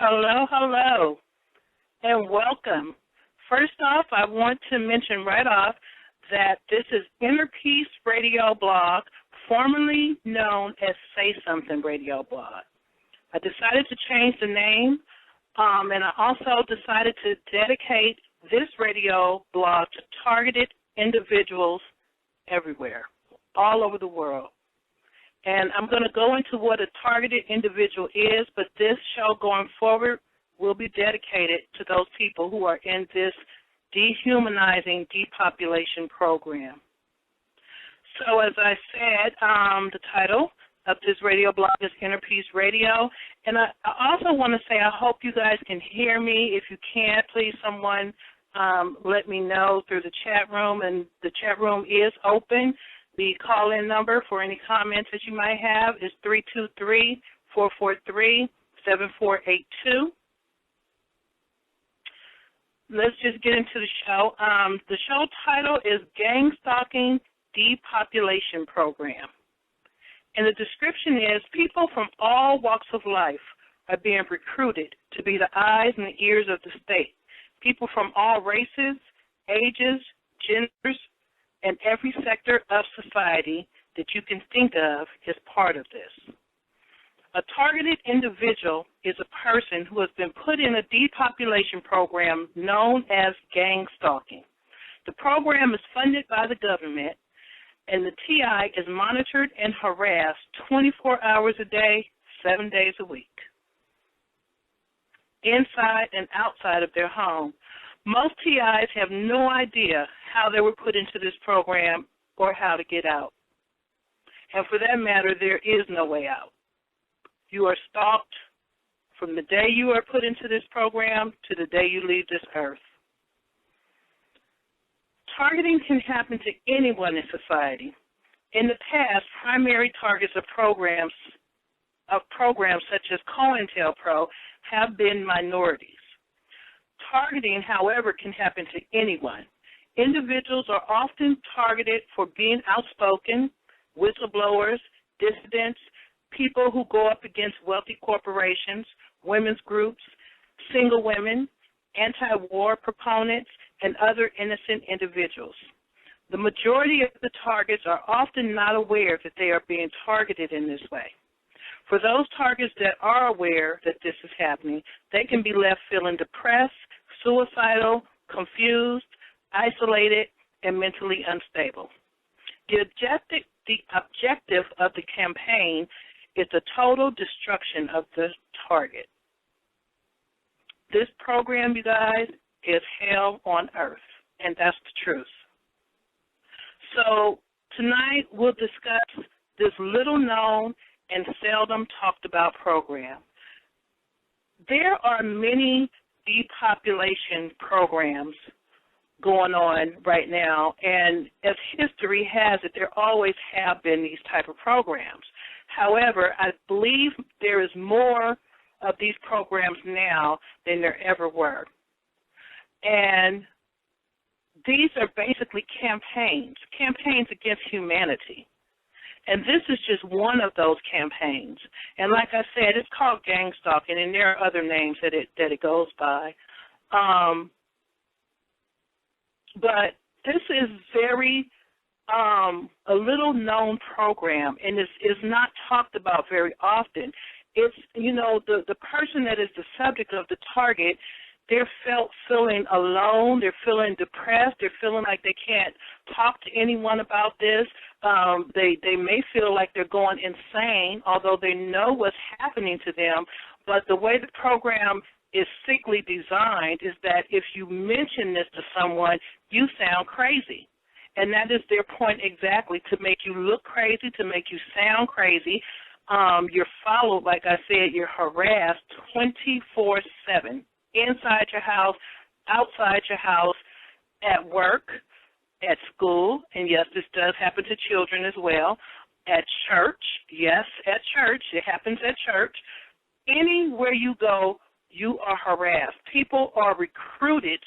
Hello, hello, and welcome. First off, I want to mention right off that this is Inner Peace Radio Blog, formerly known as Say Something Radio Blog. I decided to change the name, and I also decided to dedicate this radio blog to targeted individuals everywhere, all over the world. And I'm going to go into what a targeted individual is, but this show going forward will be dedicated to those people who are in this dehumanizing depopulation program. So as I said, the title of this radio blog is Inner Peace Radio. And I also want to say I hope you guys can hear me. If you can't, please someone let me know through the chat room. And the chat room is open. The call-in number for any comments that you might have is 323-443-7482. Let's just get into the show. The show title is Gangstalking Depopulation Program. And the description is people from all walks of life are being recruited to be the eyes and the ears of the state. People from all races, ages, genders, and every sector of society that you can think of is part of this. A targeted individual is a person who has been put in a depopulation program known as gangstalking. The program is funded by the government, and the TI is monitored and harassed 24 hours a day, 7 days a week, inside and outside of their home. Most TIs have no idea how they were put into this program or how to get out. And for that matter, there is no way out. You are stalked from the day you are put into this program to the day you leave this earth. Targeting can happen to anyone in society. In the past, primary targets of programs such as COINTELPRO have been minorities. Targeting, however, can happen to anyone. Individuals are often targeted for being outspoken, whistleblowers, dissidents, people who go up against wealthy corporations, women's groups, single women, anti-war proponents, and other innocent individuals. The majority of the targets are often not aware that they are being targeted in this way. For those targets that are aware that this is happening, they can be left feeling depressed, suicidal, confused, isolated, and mentally unstable. The objective of the campaign is the total destruction of the target. This program, you guys, is hell on earth, and that's the truth. So tonight we'll discuss this little-known and seldom talked about program. There are many depopulation programs going on right now, and as history has it, there always have been these type of programs. However, I believe there is more of these programs now than there ever were. And these are basically campaigns against humanity. And this is just one of those campaigns. And like I said, it's called gangstalking, and there are other names that it goes by. But this is very a little-known program, and is not talked about very often. It's, you know, the person that is the subject of the target, they're feeling alone, they're feeling depressed, they're feeling like they can't talk to anyone about this. They may feel like they're going insane, although they know what's happening to them. But the way the program is sickly designed is that if you mention this to someone, you sound crazy. And that is their point exactly, to make you look crazy, to make you sound crazy. You're followed, like I said, you're harassed 24/7, inside your house, outside your house, at work, at school, and yes, this does happen to children as well, at church, yes, at church, it happens at church. Anywhere you go, you are harassed. People are recruited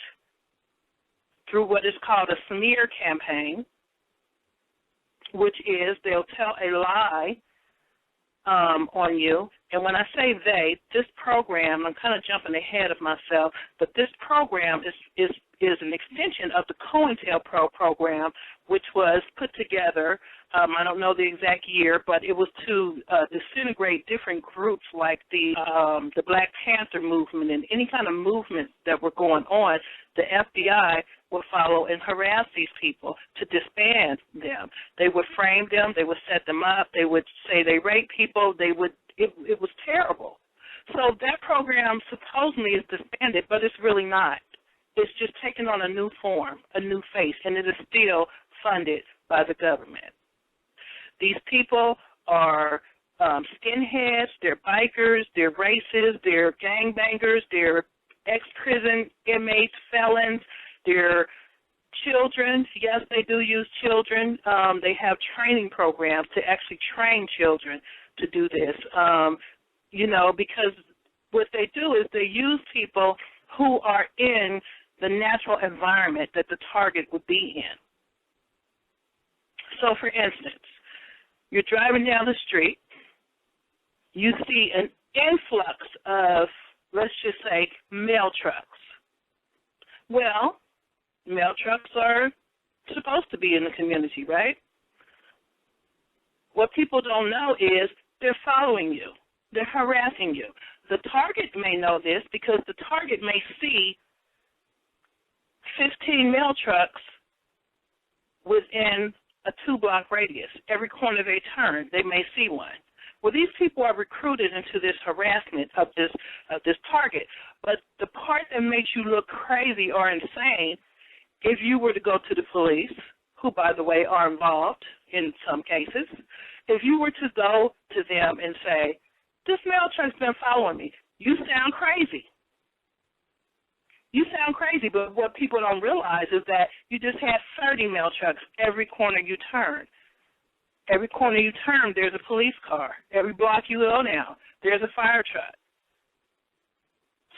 through what is called a smear campaign, which is they'll tell a lie on you. And when I say they, this program, I'm kind of jumping ahead of myself, but this program is an extension of the COINTELPRO program, which was put together, I don't know the exact year, but it was to disintegrate different groups like the Black Panther movement and any kind of movements that were going on. The FBI would follow and harass these people to disband them. They would frame them. They would set them up. They would say they raped people. It was terrible. So that program supposedly is disbanded, but it's really not. It's just taken on a new form, a new face, and it is still funded by the government. These people are skinheads, they're bikers, they're racists, they're gangbangers, they're ex-prison inmates, felons, they're children. Yes, they do use children. They have training programs to actually train children to do this, because what they do is they use people who are in the natural environment that the target would be in. So, for instance, you're driving down the street, you see an influx of, let's just say, mail trucks. Well, mail trucks are supposed to be in the community, right? What people don't know is they're following you. They're harassing you. The target may know this because the target may see 15 mail trucks within a 2-block radius. Every corner they turn, they may see one. Well, these people are recruited into this harassment of this target. But the part that makes you look crazy or insane, if you were to go to the police, who, by the way, are involved in some cases, if you were to go to them and say, this mail truck's been following me, you sound crazy. You sound crazy, but what people don't realize is that you just had 30 mail trucks every corner you turn. Every corner you turn, there's a police car. Every block you go down, there's a fire truck.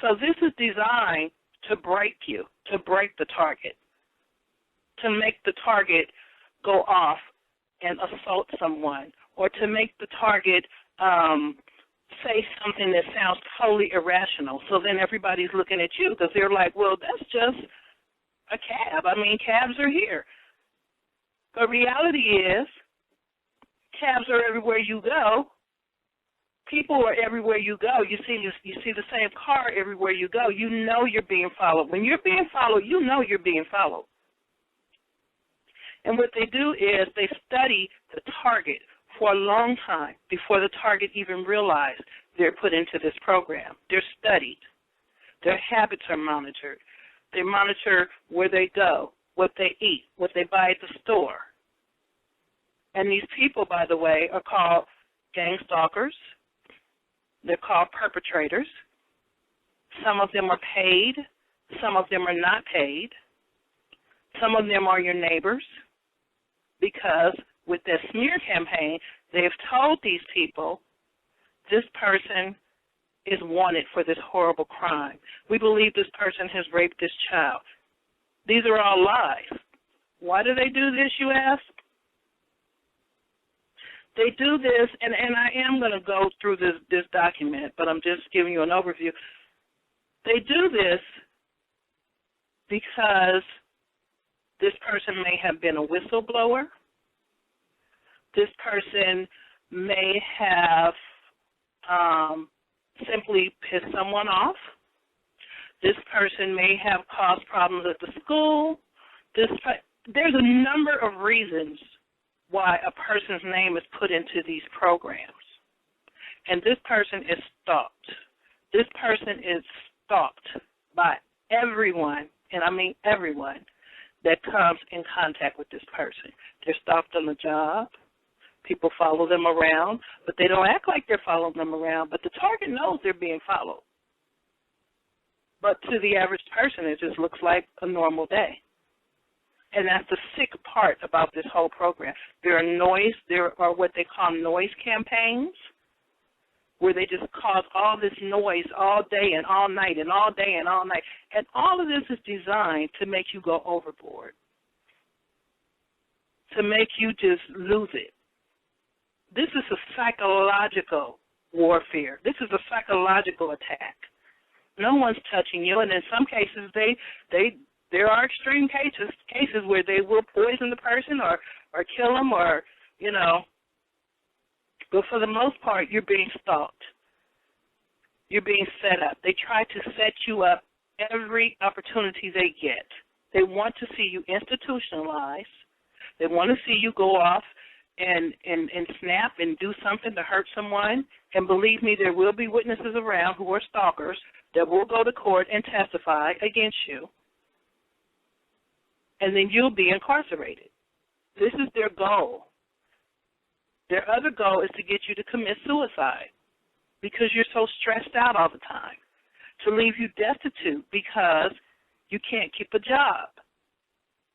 So this is designed to break you, to break the target, to make the target go off and assault someone, or to make the target say something that sounds totally irrational. So then everybody's looking at you because they're like, well, that's just a cab. I mean, cabs are here. But reality is, cabs are everywhere you go. People are everywhere you go. You see the same car everywhere you go. You know you're being followed. When you're being followed, you know you're being followed. And what they do is they study the target for a long time before the target even realized they're put into this program. They're studied. Their habits are monitored. They monitor where they go, what they eat, what they buy at the store. And these people, by the way, are called gangstalkers. They're called perpetrators. Some of them are paid. Some of them are not paid. Some of them are your neighbors, because with their smear campaign, they've told these people this person is wanted for this horrible crime. We believe this person has raped this child. These are all lies. Why do they do this, you ask? They do this, and I am going to go through this document, but I'm just giving you an overview. They do this because this person may have been a whistleblower. This person may have simply pissed someone off. This person may have caused problems at the school. There's a number of reasons why a person's name is put into these programs. And this person is stalked. This person is stalked by everyone, and I mean everyone, that comes in contact with this person. They're stalked on the job. People follow them around, but they don't act like they're following them around, but the target knows they're being followed. But to the average person, it just looks like a normal day. And that's the sick part about this whole program. There are what they call noise campaigns, where they just cause all this noise all day and all night and all day and all night. And all of this is designed to make you go overboard, to make you just lose it. This is a psychological warfare. This is a psychological attack. No one's touching you, and in some cases, there are extreme cases where they will poison the person or kill them, or But for the most part, you're being stalked. You're being set up. They try to set you up every opportunity they get. They want to see you institutionalized. They want to see you go off and snap and do something to hurt someone. And believe me, there will be witnesses around who are stalkers that will go to court and testify against you. And then you'll be incarcerated. This is their goal. Their other goal is to get you to commit suicide because you're so stressed out all the time, to leave you destitute because you can't keep a job,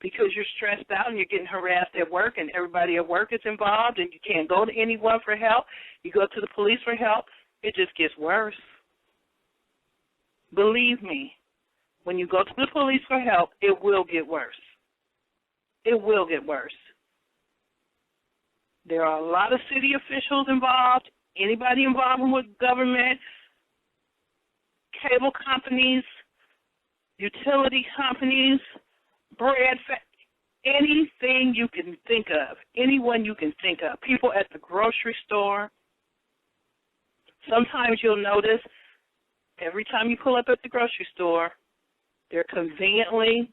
because you're stressed out and you're getting harassed at work and everybody at work is involved and you can't go to anyone for help. You go to the police for help. It just gets worse. Believe me, when you go to the police for help, it will get worse. It will get worse. There are a lot of city officials involved, anybody involved with government, cable companies, utility companies, anything you can think of, anyone you can think of, people at the grocery store. Sometimes you'll notice every time you pull up at the grocery store, they're conveniently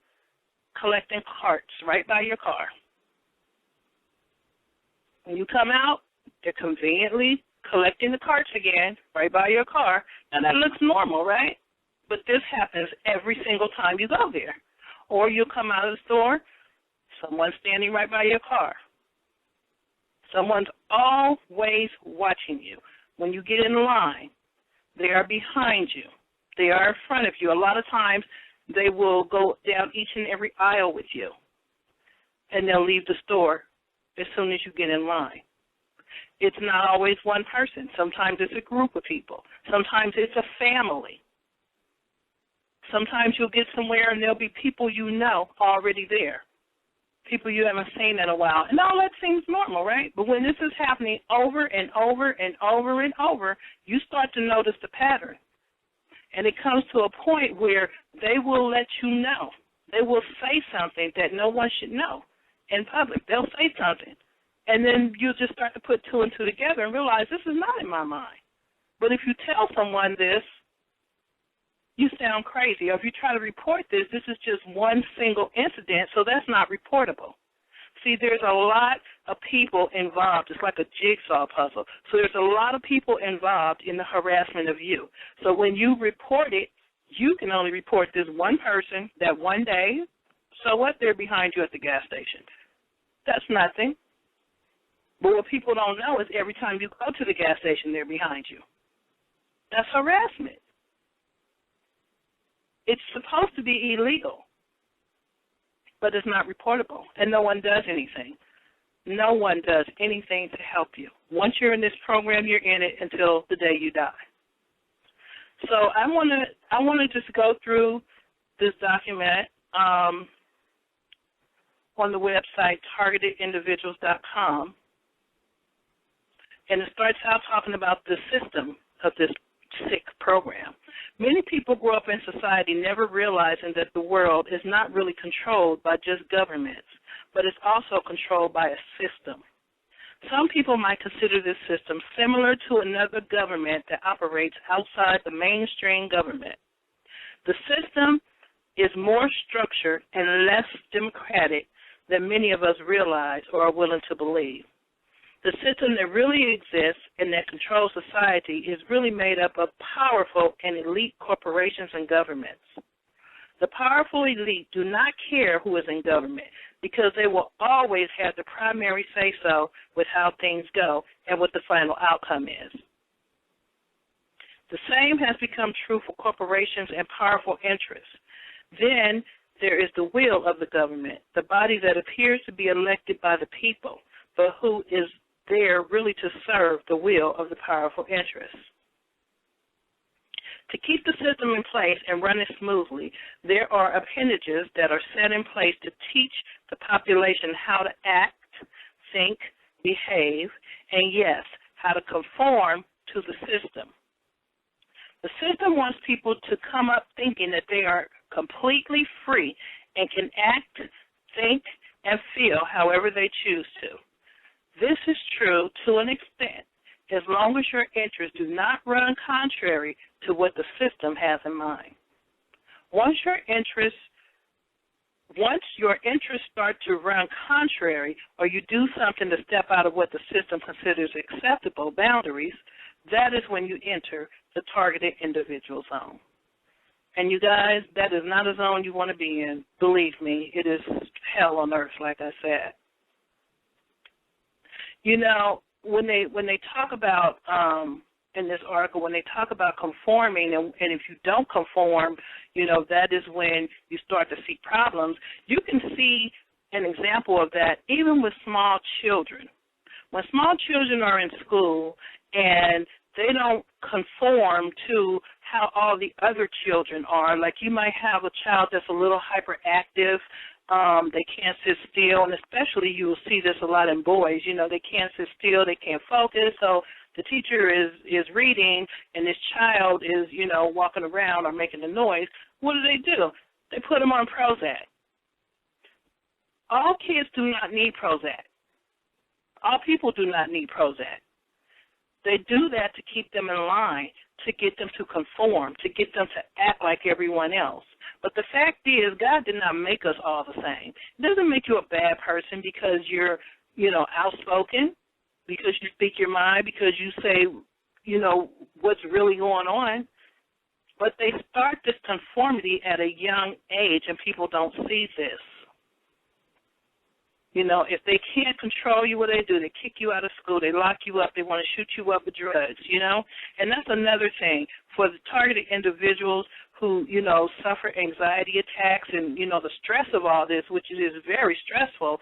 collecting carts right by your car. When you come out, they're conveniently collecting the carts again right by your car. Now, that looks normal, right? But this happens every single time you go there. Or you'll come out of the store, someone's standing right by your car. Someone's always watching you. When you get in line, they are behind you. They are in front of you. A lot of times they will go down each and every aisle with you, and they'll leave the store as soon as you get in line. It's not always one person. Sometimes it's a group of people. Sometimes it's a family. Sometimes you'll get somewhere and there'll be people you know already there, people you haven't seen in a while. And all that seems normal, right? But when this is happening over and over and over and over, you start to notice the pattern. And it comes to a point where they will let you know. They will say something that no one should know in public. They'll say something. And then you'll just start to put two and two together and realize this is not in my mind. But if you tell someone this, you sound crazy. Or if you try to report this, this is just one single incident, so that's not reportable. See, there's a lot of people involved. It's like a jigsaw puzzle. So there's a lot of people involved in the harassment of you. So when you report it, you can only report this one person that one day. So what? They're behind you at the gas station. That's nothing. But what people don't know is every time you go to the gas station, they're behind you. That's harassment. It's supposed to be illegal, but it's not reportable, and no one does anything. No one does anything to help you. Once you're in this program, you're in it until the day you die. So I want to just go through this document on the website targetedindividuals.com, and it starts out talking about the system of this sick program. Many people grow up in society never realizing that the world is not really controlled by just governments, but it's also controlled by a system. Some people might consider this system similar to another government that operates outside the mainstream government. The system is more structured and less democratic than many of us realize or are willing to believe. The system that really exists and that controls society is really made up of powerful and elite corporations and governments. The powerful elite do not care who is in government because they will always have the primary say-so with how things go and what the final outcome is. The same has become true for corporations and powerful interests. Then there is the will of the government, the body that appears to be elected by the people, but who is there really to serve the will of the powerful interests. To keep the system in place and run it smoothly, there are appendages that are set in place to teach the population how to act, think, behave, and yes, how to conform to the system. The system wants people to come up thinking that they are completely free and can act, think, and feel however they choose to. This is true to an extent, as long as your interests do not run contrary to what the system has in mind. Once your interests start to run contrary, or you do something to step out of what the system considers acceptable boundaries, that is when you enter the targeted individual zone. And you guys, that is not a zone you want to be in. Believe me, it is hell on earth, like I said. You know, when they talk about, in this article, when they talk about conforming, and if you don't conform, you know, that is when you start to see problems. You can see an example of that even with small children. When small children are in school and they don't conform to how all the other children are, like you might have a child that's a little hyperactive, they can't sit still, and especially you will see this a lot in boys, you know, they can't sit still, they can't focus, so the teacher is reading and this child is, you know, walking around or making a noise. What do? They put them on Prozac. All kids do not need Prozac. All people do not need Prozac. They do that to keep them in line, to get them to conform, to get them to act like everyone else. But the fact is, God did not make us all the same. It doesn't make you a bad person because you're, you know, outspoken, because you speak your mind, because you say, you know, what's really going on. But they start this conformity at a young age, and people don't see this. You know, if they can't control you, what do? They kick you out of school. They lock you up. They want to shoot you up with drugs, you know. And that's another thing for the targeted individuals who, you know, suffer anxiety attacks and, you know, the stress of all this, which is very stressful.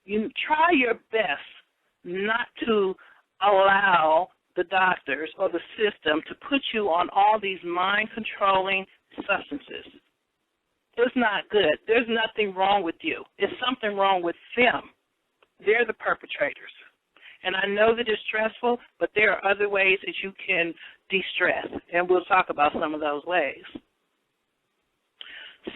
You try your best not to allow the doctors or the system to put you on all these mind-controlling substances. It's not good. There's nothing wrong with you. It's something wrong with them. They're the perpetrators. And I know that it's stressful, but there are other ways that you can de-stress, and we'll talk about some of those ways.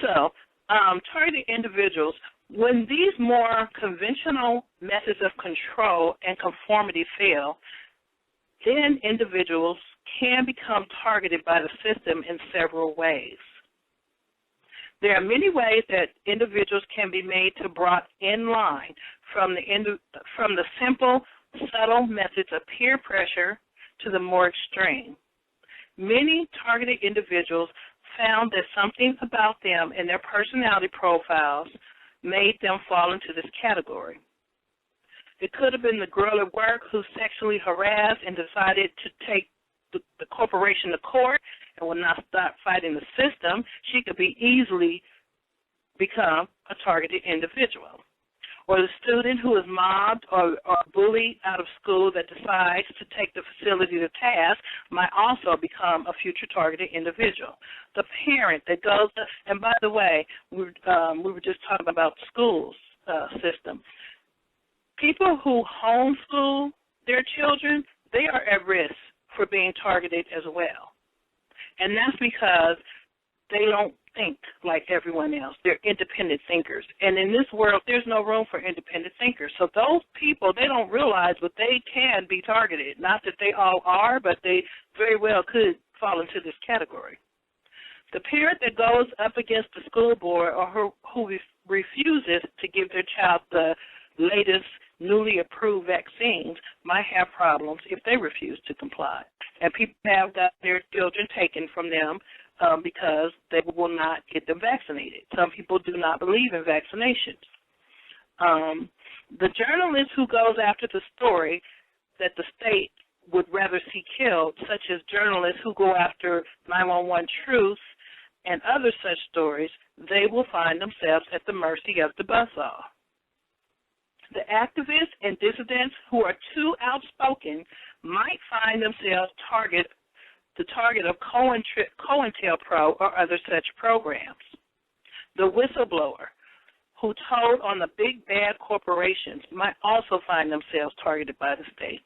So, targeted individuals, when these more conventional methods of control and conformity fail, then individuals can become targeted by the system in several ways. There are many ways that individuals can be made to brought in line from the simple, subtle methods of peer pressure to the more extreme. Many targeted individuals found that something about them and their personality profiles made them fall into this category. It could have been the girl at work who sexually harassed and decided to take the corporation to court and will not stop fighting the system. She could be easily become a targeted individual. Or the student who is mobbed or bullied out of school that decides to take the facility to task might also become a future targeted individual. The parent that goes to, and by the way, we were just talking about the schools system. People who homeschool their children, they are at risk for being targeted as well. And that's because they don't think like everyone else. They're independent thinkers. And in this world, there's no room for independent thinkers. So those people, they don't realize, but they can be targeted. Not that they all are, but they very well could fall into this category. The parent that goes up against the school board or who refuses to give their child the latest newly approved vaccines might have problems if they refuse to comply. And people have got their children taken from them because they will not get them vaccinated. Some people do not believe in vaccinations. The journalist who goes after the story that the state would rather see killed, such as journalists who go after 911 truth and other such stories, they will find themselves at the mercy of the buzzsaw. The activists and dissidents who are too outspoken might find themselves the target of COINTELPRO or other such programs. The whistleblower who told on the big bad corporations might also find themselves targeted by the state.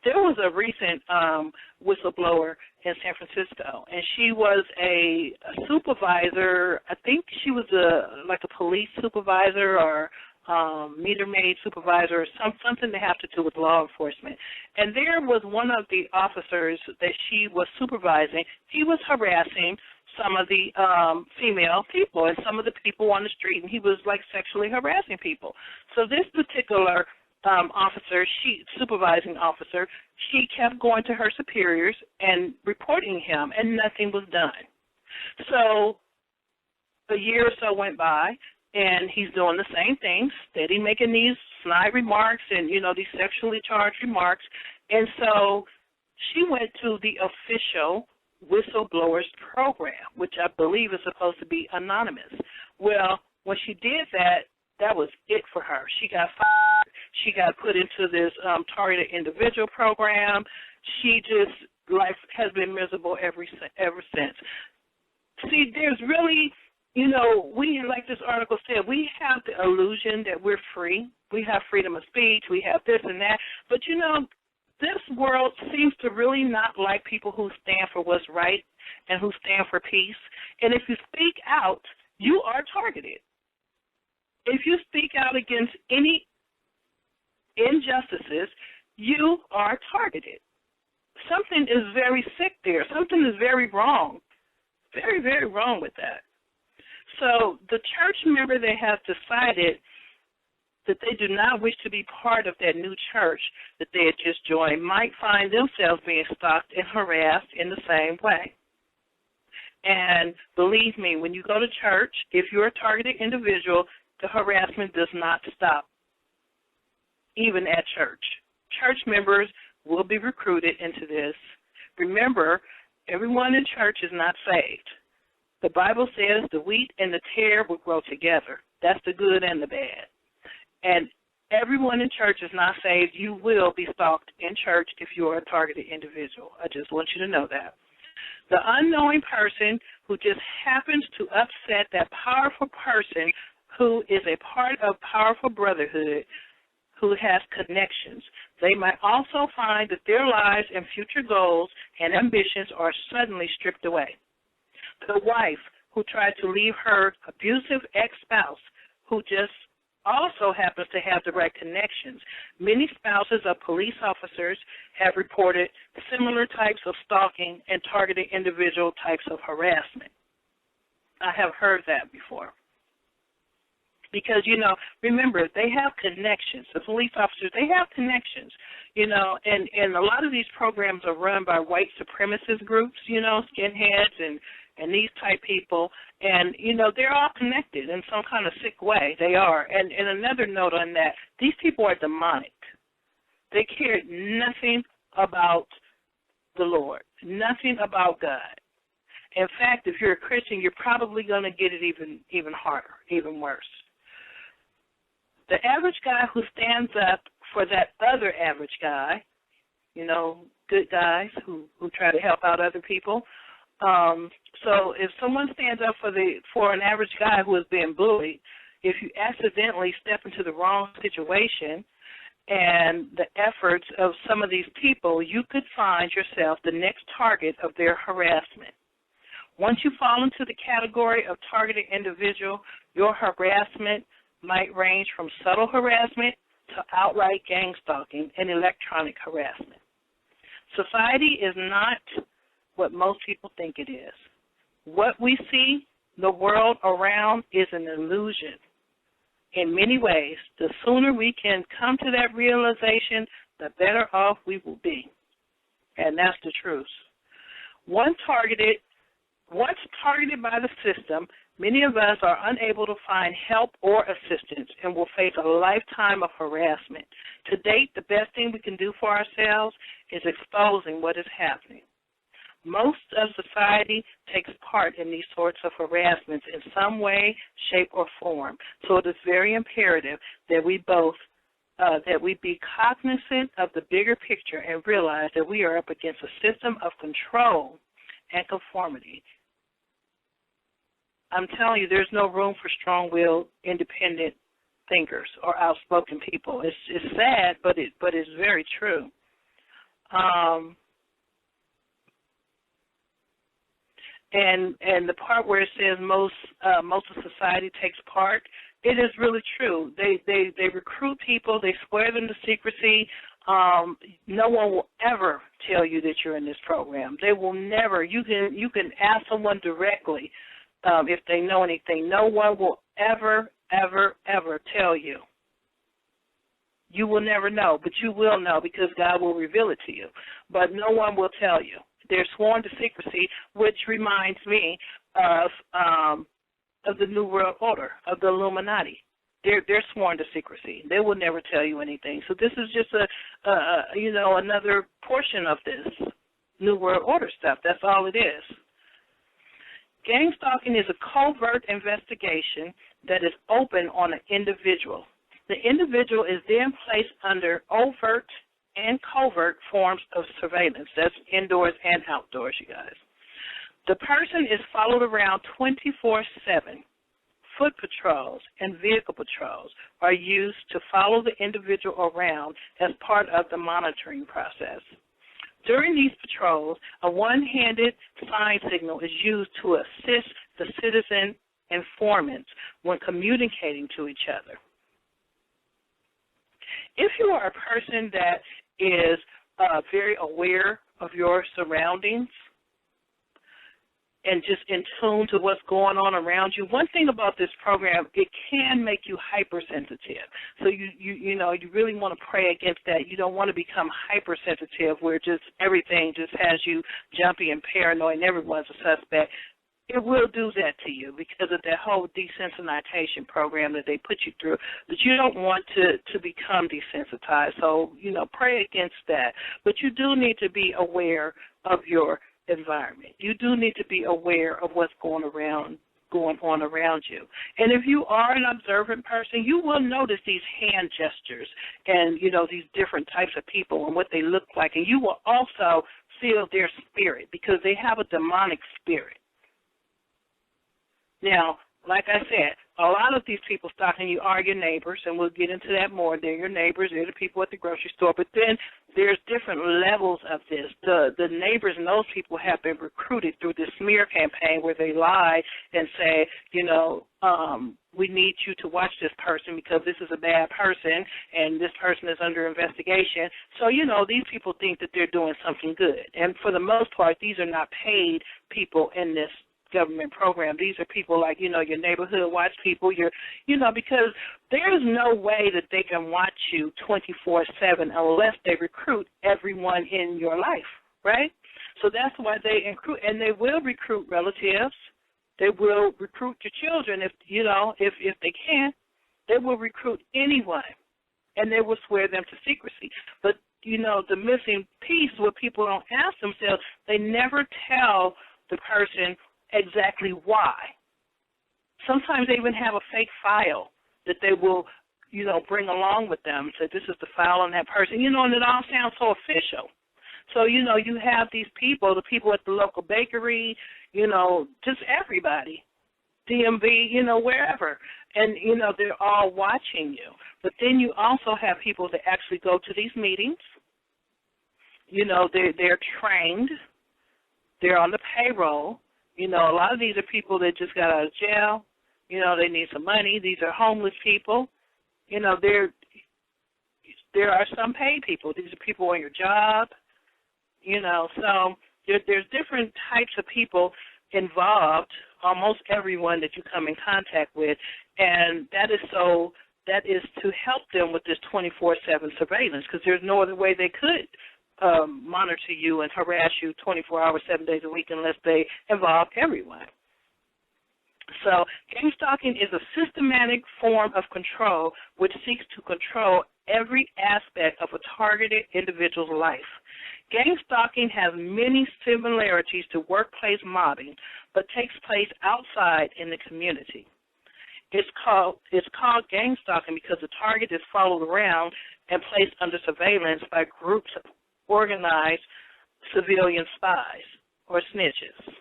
There was a recent whistleblower in San Francisco, and she was a supervisor. I think she was like a police supervisor or meter maid supervisor or something to have to do with law enforcement. And there was one of the officers that she was supervising. He was harassing some of the female people and some of the people on the street, and he was like sexually harassing people. So this particular officer, supervising officer, she kept going to her superiors and reporting him, and nothing was done. So a year or so went by, and he's doing the same thing, steady making these snide remarks and, these sexually charged remarks. And so she went to the official whistleblowers program, which I believe is supposed to be anonymous. Well, when she did that, that was it for her. She got fired. She got put into this targeted individual program. She just, life has been miserable ever since. See, there's really, we, like this article said, we have the illusion that we're free. We have freedom of speech. We have this and that. But, this world seems to really not like people who stand for what's right and who stand for peace. And if you speak out, you are targeted. If you speak out against any injustices, you are targeted. Something is very sick there. Something is very wrong. Very, very wrong with that. So the church member that has decided that they do not wish to be part of that new church that they had just joined might find themselves being stalked and harassed in the same way. And believe me, when you go to church, if you're a targeted individual, the harassment does not stop, even at church. Church members will be recruited into this. Remember, everyone in church is not saved. The Bible says the wheat and the tare will grow together. That's the good and the bad. And everyone in church is not saved. You will be stalked in church if you are a targeted individual. I just want you to know that. The unknowing person who just happens to upset that powerful person who is a part of powerful brotherhood, who has connections, they might also find that their lives and future goals and ambitions are suddenly stripped away. The wife who tried to leave her abusive ex-spouse, who just also happens to have the right connections. Many spouses of police officers have reported similar types of stalking and targeted individual types of harassment. I have heard that before. Because, remember, they have connections. The police officers, they have connections, and a lot of these programs are run by white supremacist groups, skinheads and these type people, and, they're all connected in some kind of sick way. They are. And another note on that, these people are demonic. They care nothing about the Lord, nothing about God. In fact, if you're a Christian, you're probably going to get it even harder, even worse. The average guy who stands up for that other average guy, good guys who try to help out other people. So if someone stands up for an average guy who is being bullied, if you accidentally step into the wrong situation and the efforts of some of these people, you could find yourself the next target of their harassment. Once you fall into the category of targeted individual, your harassment might range from subtle harassment to outright gang stalking and electronic harassment. Society is not what most people think it is. What we see, the world around, is an illusion. In many ways, the sooner we can come to that realization, the better off we will be. And that's the truth. Once targeted by the system, many of us are unable to find help or assistance and will face a lifetime of harassment. To date, the best thing we can do for ourselves is exposing what is happening. Most of society takes part in these sorts of harassments in some way, shape, or form. So it is very imperative that we be cognizant of the bigger picture and realize that we are up against a system of control and conformity. I'm telling you, there's no room for strong-willed, independent thinkers or outspoken people. It's sad, but it's very true. And the part where it says most of society takes part, it is really true. They recruit people, they swear them to secrecy. No one will ever tell you that you're in this program. They will never. You can ask someone directly if they know anything. No one will ever tell you. You will never know, but you will know because God will reveal it to you. But no one will tell you. They're sworn to secrecy, which reminds me of the New World Order, of the Illuminati. They're sworn to secrecy. They will never tell you anything. So this is just another portion of this New World Order stuff. That's all it is. Gangstalking is a covert investigation that is open on an individual. The individual is then placed under overt and covert forms of surveillance. That's indoors and outdoors, you guys. The person is followed around 24/7. Foot patrols and vehicle patrols are used to follow the individual around as part of the monitoring process. During these patrols, a one-handed sign signal is used to assist the citizen informants when communicating to each other. If you are a person that is very aware of your surroundings and just in tune to what's going on around you, one thing about this program, it can make you hypersensitive. So you really want to pray against that. You don't want to become hypersensitive where just everything just has you jumpy and paranoid and everyone's a suspect. It will do that to you because of that whole desensitization program that they put you through. But you don't want to become desensitized. So, pray against that. But you do need to be aware of your environment. You do need to be aware of what's going on around you. And if you are an observant person, you will notice these hand gestures and, these different types of people and what they look like. And you will also feel their spirit because they have a demonic spirit. Now, like I said, a lot of these people stalking you are your neighbors, and we'll get into that more. They're your neighbors. They're the people at the grocery store. But then there's different levels of this. The neighbors and those people have been recruited through this smear campaign where they lie and say, we need you to watch this person because this is a bad person and this person is under investigation. So, these people think that they're doing something good. And for the most part, these are not paid people in this government program. These are people like, your neighborhood watch people, because there's no way that they can watch you 24/7 unless they recruit everyone in your life, right? So that's why they recruit, and they will recruit relatives. They will recruit your children if they can. They will recruit anyone, and they will swear them to secrecy. But, the missing piece, what people don't ask themselves, they never tell the person exactly why. Sometimes they even have a fake file that they will, bring along with them. So this is the file on that person, and it all sounds so official. So, you have these people, the people at the local bakery, just everybody, DMV, wherever. And, they're all watching you. But then you also have people that actually go to these meetings. They're trained. They're on the payroll. A lot of these are people that just got out of jail. They need some money. These are homeless people. There are some paid people. These are people on your job. So there's different types of people involved, almost everyone that you come in contact with, and that is to help them with this 24/7 surveillance because there's no other way they could monitor you and harass you 24 hours, 7 days a week unless they involve everyone. So gangstalking is a systematic form of control which seeks to control every aspect of a targeted individual's life. Gangstalking has many similarities to workplace mobbing, but takes place outside in the community. It's called gangstalking because the target is followed around and placed under surveillance by groups of organized civilian spies or snitches.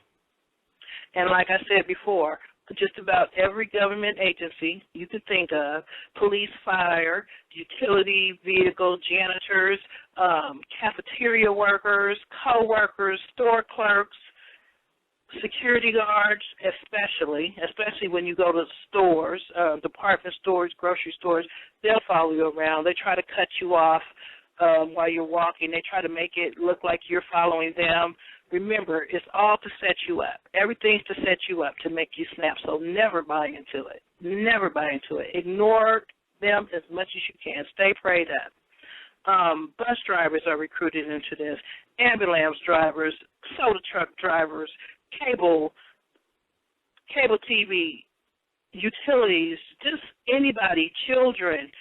And like I said before, just about every government agency you could think of, police, fire, utility vehicles, janitors, cafeteria workers, co-workers, store clerks, security guards, especially when you go to stores, department stores, grocery stores, they'll follow you around. They try to cut you off while you're walking. They try to make it look like you're following them. Remember, it's all to set you up. Everything's to set you up, to make you snap, so never buy into it. Never buy into it. Ignore them as much as you can. Stay prayed up. Bus drivers are recruited into this, ambulance drivers, soda truck drivers, cable TV, utilities, just anybody, children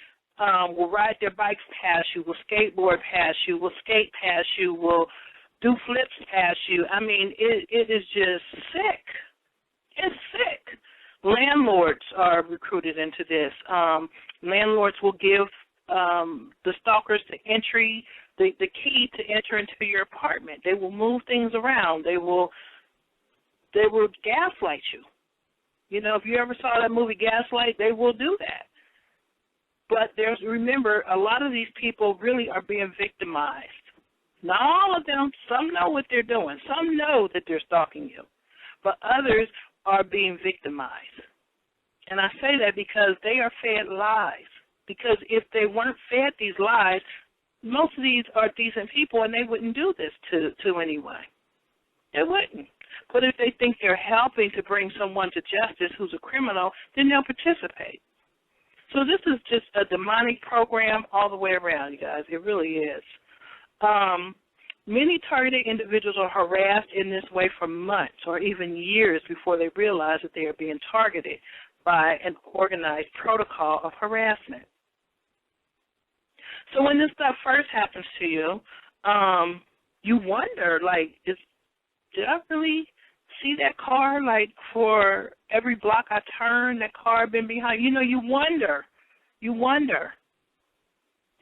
will ride their bikes past you, will skateboard past you, will skate past you, will do flips past you. I mean, it is just sick. It's sick. Landlords are recruited into this. Landlords will give the stalkers the key to enter into your apartment. They will move things around. They will gaslight you. You know, if you ever saw that movie Gaslight, they will do that. But remember, a lot of these people really are being victimized. Not all of them. Some know what they're doing. Some know that they're stalking you. But others are being victimized. And I say that because they are fed lies. Because if they weren't fed these lies, most of these are decent people and they wouldn't do this to anyone. They wouldn't. But if they think they're helping to bring someone to justice who's a criminal, then they'll participate. So this is just a demonic program all the way around, you guys. It really is. Many targeted individuals are harassed in this way for months or even years before they realize that they are being targeted by an organized protocol of harassment. So when this stuff first happens to you, you wonder, like, did I really see that car? Like, for every block I turn, that car been behind. You know, you wonder.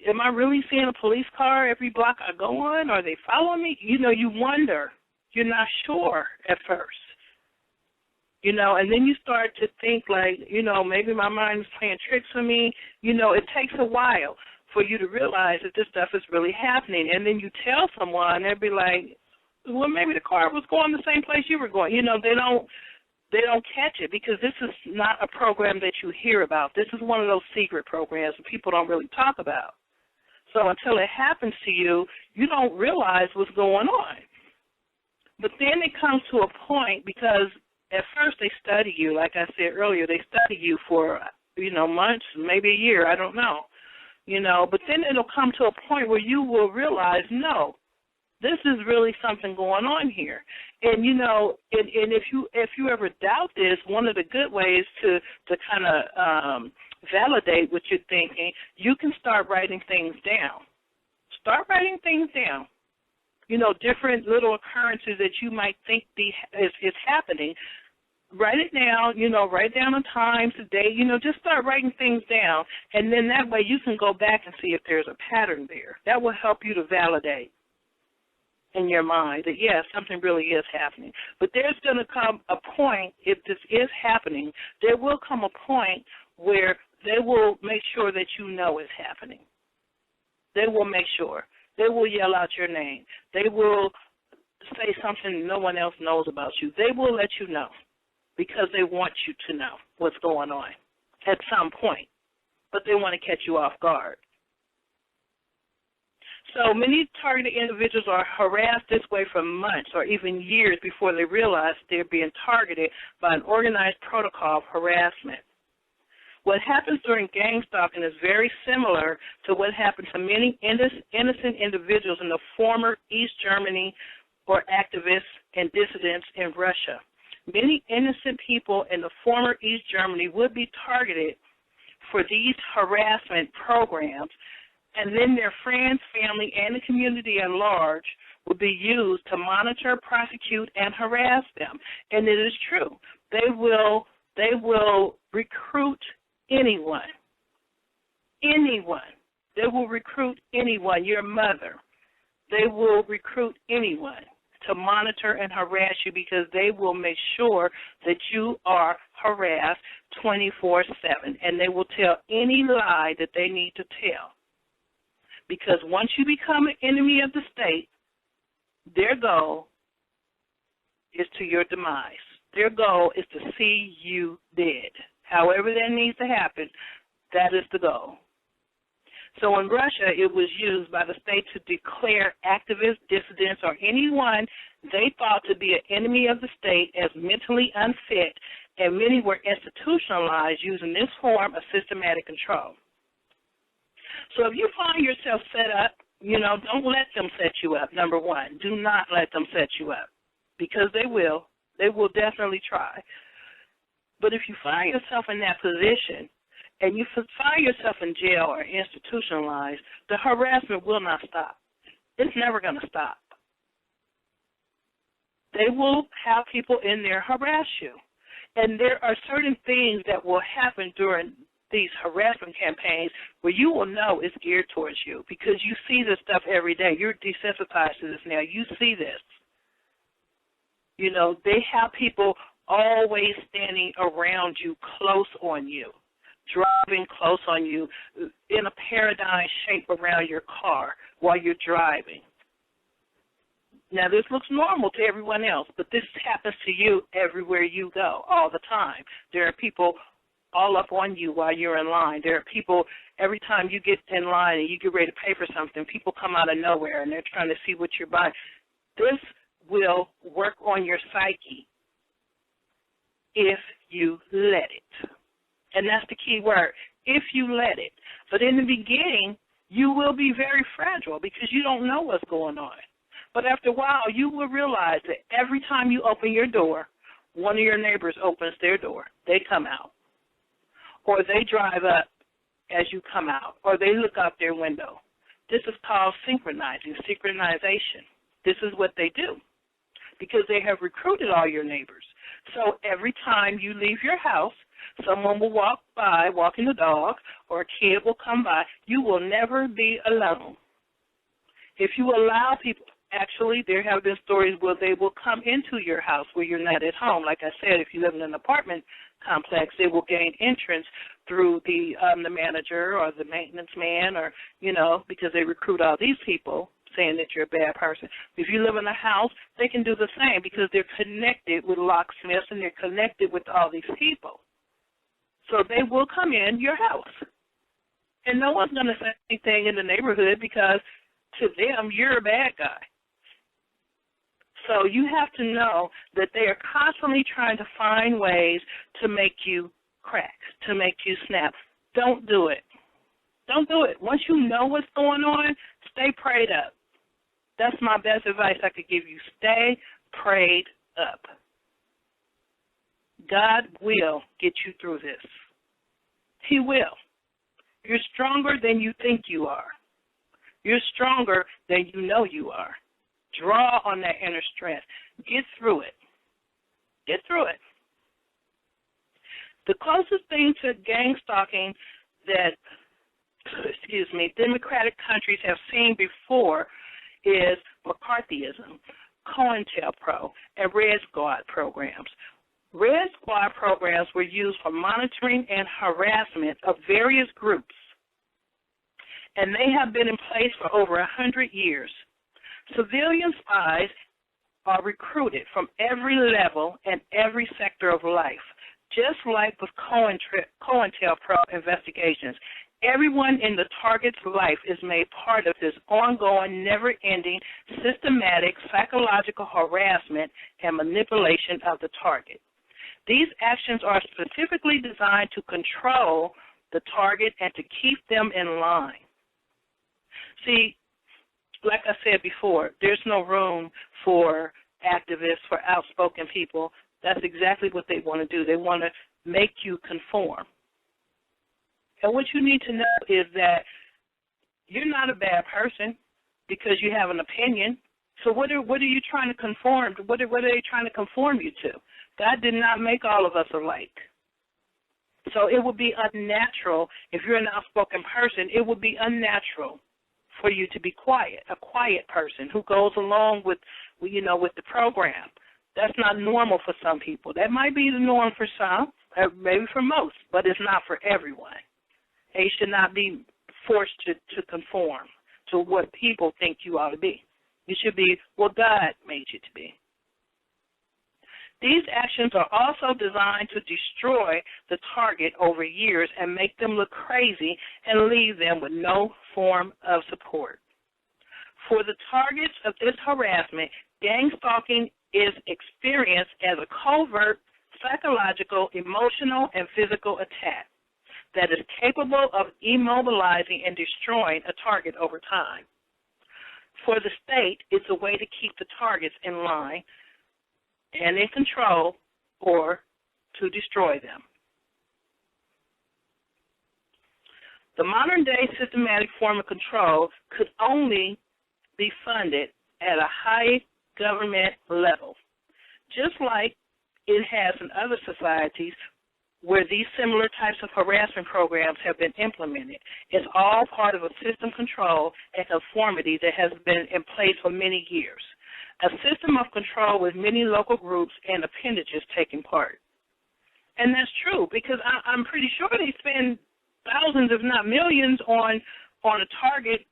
Am I really seeing a police car every block I go on? Are they following me? You know, you wonder. You're not sure at first. You know, and then you start to think like, you know, maybe my mind is playing tricks on me. You know, it takes a while for you to realize that this stuff is really happening. And then you tell someone, they'll be like, well, maybe the car was going the same place you were going. You know, they don't catch it because this is not a program that you hear about. This is one of those secret programs that people don't really talk about. So until it happens to you, you don't realize what's going on. But then it comes to a point because at first they study you. Like I said earlier, they study you for, you know, months, maybe a year, I don't know. You know, but then it'll come to a point where you will realize, no, this is really something going on here. And, you know, and if you ever doubt this, one of the good ways to kind of validate what you're thinking, you can start writing things down. Start writing things down. You know, different little occurrences that you might think is happening. Write it down, you know, write down the times, the date, you know, just start writing things down. And then that way you can go back and see if there's a pattern there. That will help you to validate in your mind that, yes, something really is happening. But there's going to come a point, if this is happening, there will come a point where they will make sure that you know it's happening. They will make sure. They will yell out your name. They will say something no one else knows about you. They will let you know because they want you to know what's going on at some point, but they want to catch you off guard. So many targeted individuals are harassed this way for months or even years before they realize they're being targeted by an organized protocol of harassment. What happens during gangstalking is very similar to what happened to many innocent individuals in the former East Germany or activists and dissidents in Russia. Many innocent people in the former East Germany would be targeted for these harassment programs, and then their friends, family, and the community at large will be used to monitor, prosecute, and harass them. And it is true. They will recruit anyone. They will recruit anyone, your mother. They will recruit anyone to monitor and harass you because they will make sure that you are harass 24/7, and they will tell any lie that they need to tell. Because once you become an enemy of the state, their goal is to your demise. Their goal is to see you dead. However that needs to happen, that is the goal. So in Russia, it was used by the state to declare activists, dissidents, or anyone they thought to be an enemy of the state as mentally unfit, and many were institutionalized using this form of systematic control. So if you find yourself set up, don't let them set you up, number one. Do not let them set you up, because they will. They will definitely try. But if you find yourself in that position, and you find yourself in jail or institutionalized, the harassment will not stop. It's never going to stop. They will have people in there harass you. And there are certain things that will happen during these harassment campaigns where you will know it's geared towards you because you see this stuff every day. You're desensitized to this now. You see this. They have people always standing around you, close on you, driving close on you, in a paradigm shape around your car while you're driving. Now, this looks normal to everyone else, but this happens to you everywhere you go, all the time. There are people all up on you while you're in line. There are people, every time you get in line and you get ready to pay for something, people come out of nowhere and they're trying to see what you're buying. This will work on your psyche if you let it. And that's the key word, if you let it. But in the beginning, you will be very fragile because you don't know what's going on. But after a while, you will realize that every time you open your door, one of your neighbors opens their door. They come out. Or they drive up as you come out. Or they look out their window. This is called synchronization. This is what they do because they have recruited all your neighbors. So every time you leave your house, someone will walk by, walking the dog, or a kid will come by. You will never be alone. If you allow people, actually, there have been stories where they will come into your house where you're not at home. Like I said, if you live in an apartment complex, they will gain entrance through the manager or the maintenance man or, because they recruit all these people saying that you're a bad person. If you live in a house, they can do the same because they're connected with locksmiths and they're connected with all these people. So they will come in your house. And no one's going to say anything in the neighborhood because to them, you're a bad guy. So you have to know that they are constantly trying to find ways to make you crack, to make you snap. Don't do it. Don't do it. Once you know what's going on, stay prayed up. That's my best advice I could give you. Stay prayed up. God will get you through this. He will. You're stronger than you think you are. You're stronger than you know you are. Draw on that inner strength. Get through it. Get through it. The closest thing to gangstalking that, democratic countries have seen before is McCarthyism, COINTELPRO, and Red Squad programs. Red Squad programs were used for monitoring and harassment of various groups, and they have been in place for over 100 years. Civilian spies are recruited from every level and every sector of life, just like with COINTELPRO investigations. Everyone in the target's life is made part of this ongoing, never-ending, systematic psychological harassment and manipulation of the target. These actions are specifically designed to control the target and to keep them in line. See, like I said before, there's no room for activists, for outspoken people. That's exactly what they want to do. They want to make you conform. And what you need to know is that you're not a bad person because you have an opinion. So what are you trying to conform to? What are they trying to conform you to? God did not make all of us alike. So it would be unnatural, if you're an outspoken person, it would be unnatural for you to be quiet, a quiet person who goes along with the program. That's not normal for some people. That might be the norm for some, maybe for most, but it's not for everyone. And you should not be forced to conform to what people think you ought to be. You should be what God made you to be. These actions are also designed to destroy the target over years and make them look crazy and leave them with no form of support. For the targets of this harassment, gangstalking is experienced as a covert, psychological, emotional, and physical attack that is capable of immobilizing and destroying a target over time. For the state, it's a way to keep the targets in line and in control, or to destroy them. The modern-day systematic form of control could only be funded at a high government level, just like it has in other societies where these similar types of harassment programs have been implemented. It's all part of a system control and conformity that has been in place for many years. A system of control with many local groups and appendages taking part. And that's true, because I'm pretty sure they spend thousands, if not millions, on a target,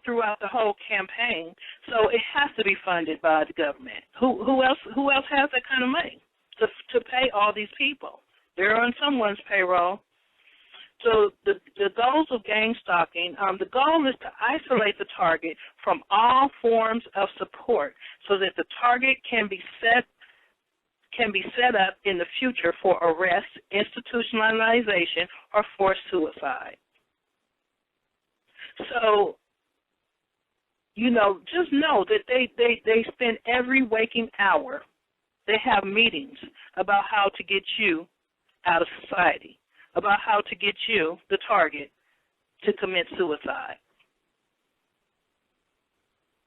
throughout the whole campaign. So it has to be funded by the government. Who else has that kind of money to pay all these people? They're on someone's payroll. So the goals of gangstalking, the goal is to isolate the target from all forms of support so that the target can be set up in the future for arrest, institutionalization, or forced suicide. So, just know that they spend every waking hour, they have meetings about how to get you out of society, about how to get you, the target, to commit suicide,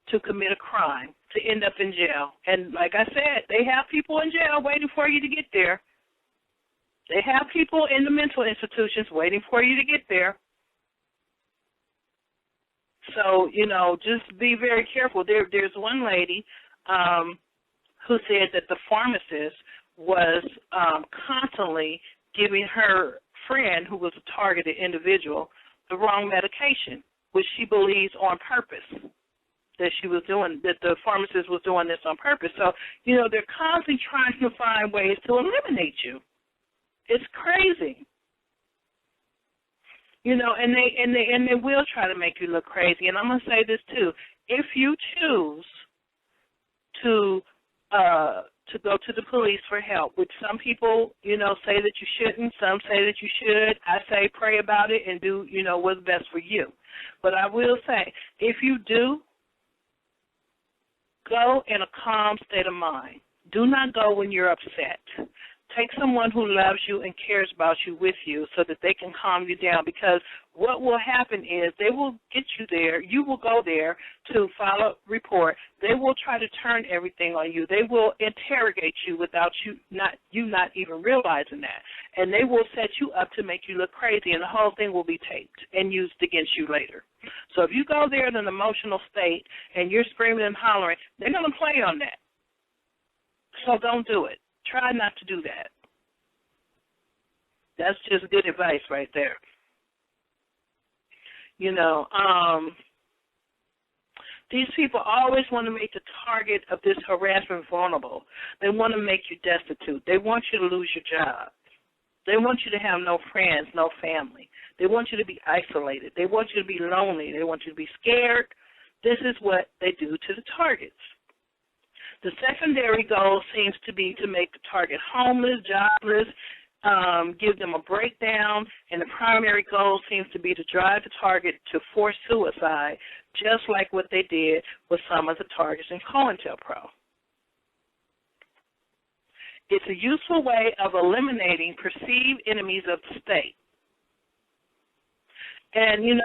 to commit a crime, to end up in jail. And like I said, they have people in jail waiting for you to get there. They have people in the mental institutions waiting for you to get there. So, just be very careful. There's one lady who said that the pharmacist was constantly giving her friend, who was a targeted individual, the wrong medication, which she believes on purpose, that the pharmacist was doing this on purpose. So, they're constantly trying to find ways to eliminate you. It's crazy. And they will try to make you look crazy. And I'm going to say this too: if you choose to go to the police for help, which some people, say that you shouldn't, some say that you should. I say pray about it and do, what's best for you. But I will say, if you do, go in a calm state of mind. Do not go when you're upset. Take someone who loves you and cares about you with you so that they can calm you down, because what will happen is they will get you there. You will go there to file a report. They will try to turn everything on you. They will interrogate you without you not even realizing that. And they will set you up to make you look crazy, and the whole thing will be taped and used against you later. So if you go there in an emotional state and you're screaming and hollering, they're going to play on that. So don't do it. Try not to do that. That's just good advice right there. These people always want to make the target of this harassment vulnerable. They want to make you destitute. They want you to lose your job. They want you to have no friends, no family. They want you to be isolated. They want you to be lonely. They want you to be scared. This is what they do to the targets. The secondary goal seems to be to make the target homeless, jobless, give them a breakdown, and the primary goal seems to be to drive the target to forced suicide, just like what they did with some of the targets in COINTELPRO. It's a useful way of eliminating perceived enemies of the state. And,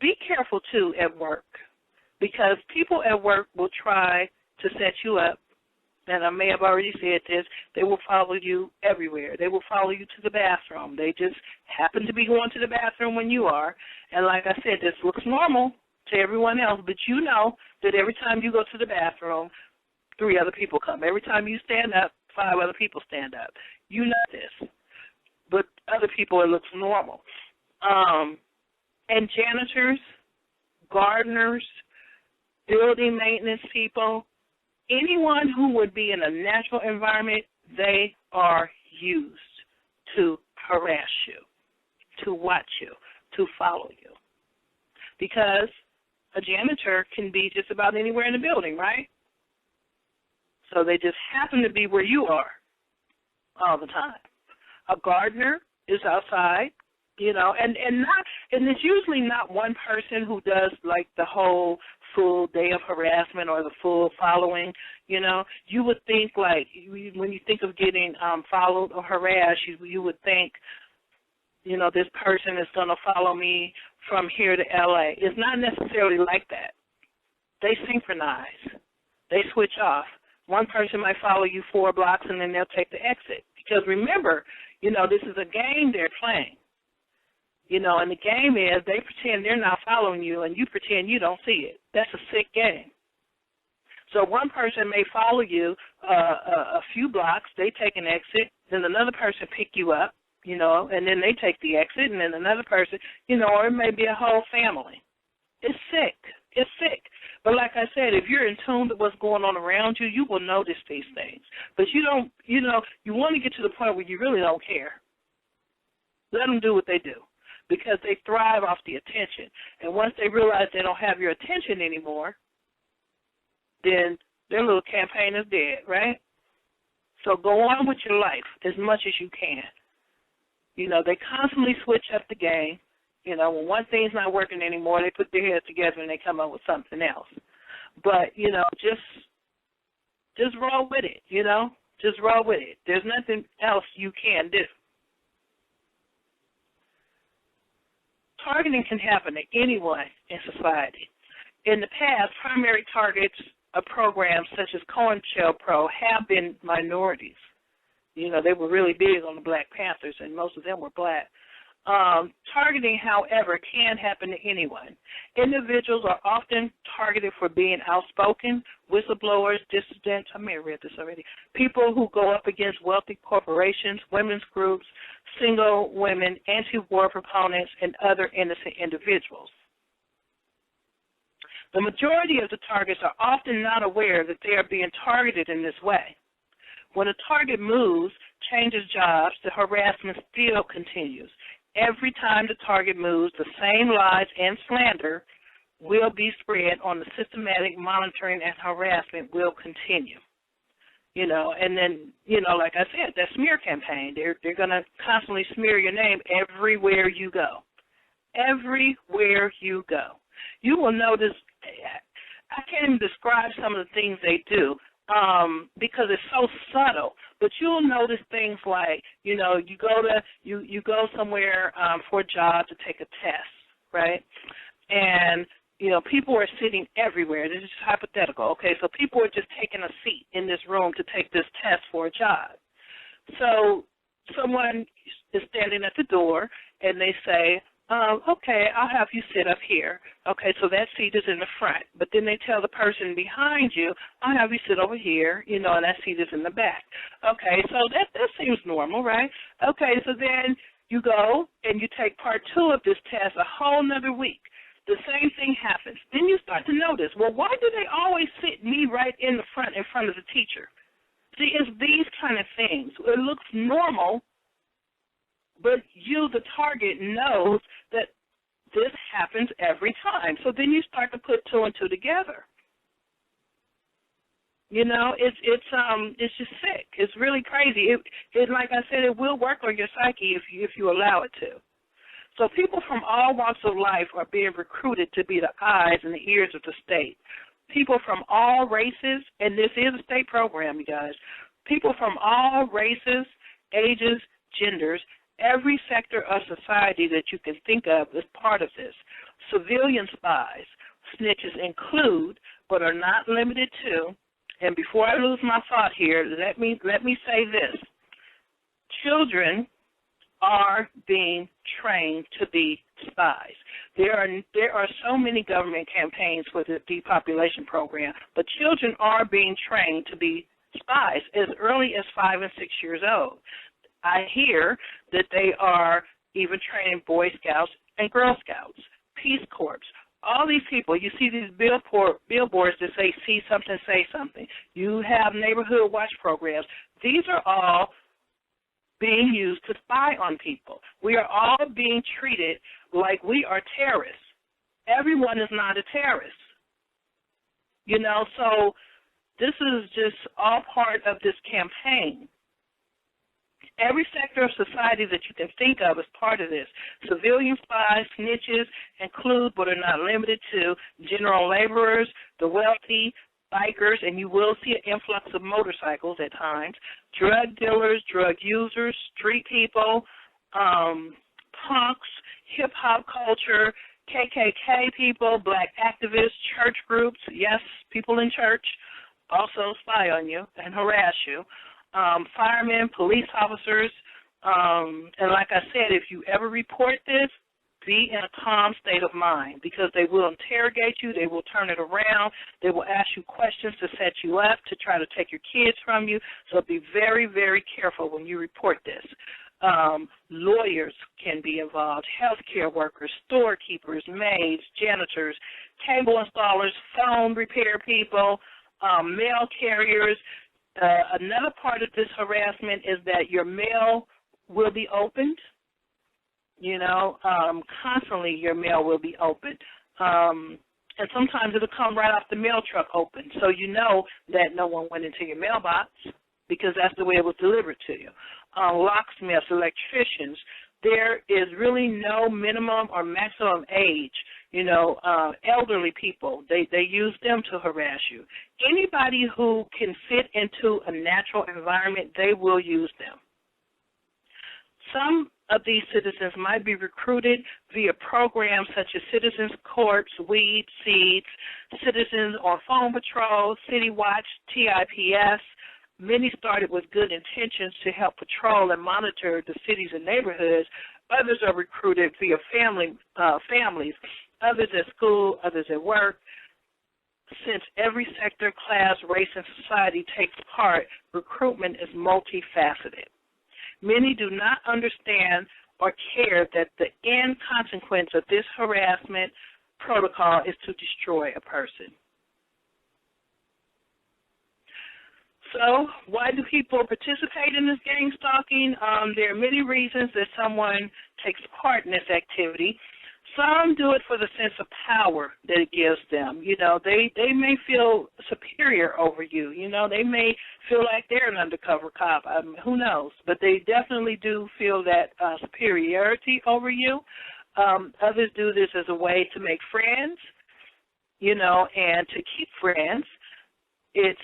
be careful, too, at work, because people at work will try to set you up, and I may have already said this, they will follow you everywhere. They will follow you to the bathroom. They just happen to be going to the bathroom when you are, and like I said, this looks normal to everyone else, but you know that every time you go to the bathroom, 3 other people come. Every time you stand up, 5 other people stand up. You know this. But other people, it looks normal. And janitors, gardeners, building maintenance people, anyone who would be in a natural environment, they are used to harass you, to watch you, to follow you. Because a janitor can be just about anywhere in the building, right? So they just happen to be where you are all the time. A gardener is outside, you know, and it's usually not one person who does like the whole full day of harassment or the full following, you know. You would think like when you think of getting followed or harassed, you would think, you know, this person is going to follow me from here to L.A. It's not necessarily like that. They synchronize. They switch off. One person might follow you 4 blocks and then they'll take the exit. Because remember, you know, this is a game they're playing. You know, and the game is they pretend they're not following you and you pretend you don't see it. That's a sick game. So one person may follow you a few blocks, they take an exit, then another person pick you up, you know, and then they take the exit, and then another person, you know, or it may be a whole family. It's sick. It's sick. But like I said, if you're in tune with what's going on around you, you will notice these things. But you don't, you know, you want to get to the point where you really don't care. Let them do what they do because they thrive off the attention. And once they realize they don't have your attention anymore, then their little campaign is dead, right? So go on with your life as much as you can. You know, they constantly switch up the game. You know, when one thing's not working anymore, they put their heads together and they come up with something else. But, you know, just roll with it, you know. Just roll with it. There's nothing else you can do. Targeting can happen to anyone in society. In the past, primary targets of programs such as COINTELPRO have been minorities. You know, they were really big on the Black Panthers, and most of them were black. Targeting, however, can happen to anyone. Individuals are often targeted for being outspoken, whistleblowers, dissidents, I may have read this already, people who go up against wealthy corporations, women's groups, single women, anti-war proponents, and other innocent individuals. The majority of the targets are often not aware that they are being targeted in this way. When a target moves, changes jobs, the harassment still continues. Every time the target moves, the same lies and slander will be spread on the systematic monitoring and harassment will continue. You know, and then, you know, like I said, that smear campaign, they're going to constantly smear your name everywhere you go. Everywhere you go. You will notice, I can't even describe some of the things they do because it's so subtle. But you'll notice things like, you know, you go somewhere for a job to take a test, right? And, you know, people are sitting everywhere. This is hypothetical, okay? So people are just taking a seat in this room to take this test for a job. So someone is standing at the door, and they say, okay, I'll have you sit up here. Okay, so that seat is in the front. But then they tell the person behind you, I'll have you sit over here, you know, and that seat is in the back. Okay, so that seems normal, right? Okay, so then you go and you take part 2 of this test a whole nother week. The same thing happens. Then you start to notice, well, why do they always sit me right in the front, in front of the teacher? See, it's these kind of things. It looks normal, but you, the target, knows that this happens every time. So then you start to put 2 and 2 together. You know, it's just sick. It's really crazy. It like I said, it will work on your psyche if you allow it to. So people from all walks of life are being recruited to be the eyes and the ears of the state. People from all races, and this is a state program, you guys. People from all races, ages, genders, every sector of society that you can think of is part of this. Civilian spies, snitches include, but are not limited to, and before I lose my thought here, let me say this. Children are being trained to be spies. There are so many government campaigns for the depopulation program, but children are being trained to be spies as early as 5 and 6 years old. I hear that they are even training Boy Scouts and Girl Scouts, Peace Corps. All these people, you see these billboards that say, see something, say something. You have neighborhood watch programs. These are all being used to spy on people. We are all being treated like we are terrorists. Everyone is not a terrorist. You know, so this is just all part of this campaign. Every sector of society that you can think of is part of this. Civilian spies, snitches include, but are not limited to, general laborers, the wealthy, bikers, and you will see an influx of motorcycles at times, drug dealers, drug users, street people, punks, hip-hop culture, KKK people, black activists, church groups, yes, people in church also spy on you and harass you, firemen, police officers, and like I said, if you ever report this, be in a calm state of mind because they will interrogate you, they will turn it around, they will ask you questions to set you up, to try to take your kids from you, so be very, very careful when you report this. Lawyers can be involved, healthcare workers, storekeepers, maids, janitors, cable installers, phone repair people, mail carriers. Another part of this harassment is that your mail will be opened. You know, constantly your mail will be opened. And sometimes it'll come right off the mail truck open, so you know that no one went into your mailbox because that's the way it was delivered to you. Locksmiths, electricians, there is really no minimum or maximum age. You know, elderly people, they use them to harass you. Anybody who can fit into a natural environment, they will use them. Some of these citizens might be recruited via programs such as Citizens Corps, Weed, Seeds, Citizens on Phone Patrol, City Watch, TIPS. Many started with good intentions to help patrol and monitor the cities and neighborhoods. Others are recruited via families, others at school, others at work. Since every sector, class, race, and society takes part, recruitment is multifaceted. Many do not understand or care that the end consequence of this harassment protocol is to destroy a person. So why do people participate in this gang stalking? There are many reasons that someone takes part in this activity. Some do it for the sense of power that it gives them. You know, they may feel superior over you. You know, they may feel like they're an undercover cop. Who knows? But they definitely do feel that superiority over you. Others do this as a way to make friends, you know, and to keep friends. It's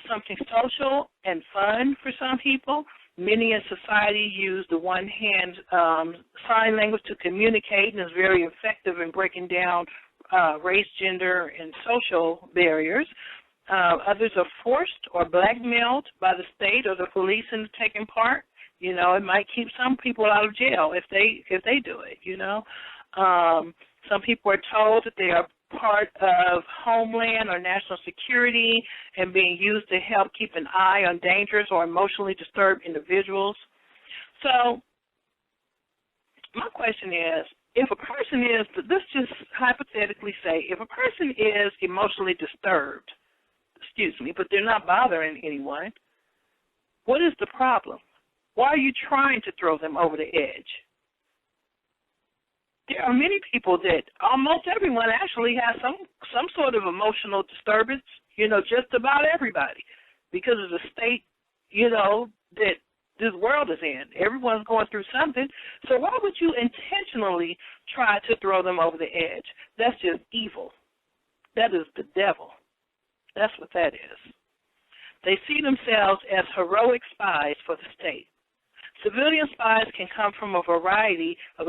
something social and fun for some people. Many in society use the one-hand sign language to communicate and is very effective in breaking down race, gender, and social barriers. Others are forced or blackmailed by the state or the police into taking part. You know, it might keep some people out of jail if they do it, you know. Some people are told that they are part of Homeland or national security and being used to help keep an eye on dangerous or emotionally disturbed individuals. So my question is, if a person is, let's just hypothetically say, if a person is emotionally disturbed, but they're not bothering anyone, what is the problem? Why are you trying to throw them over the edge? There are many people that, almost everyone actually has some sort of emotional disturbance, you know, just about everybody, because of the state, you know, that this world is in. Everyone's going through something. So why would you intentionally try to throw them over the edge? That's just evil. That is the devil. That's what that is. They see themselves as heroic spies for the state. Civilian spies can come from a variety of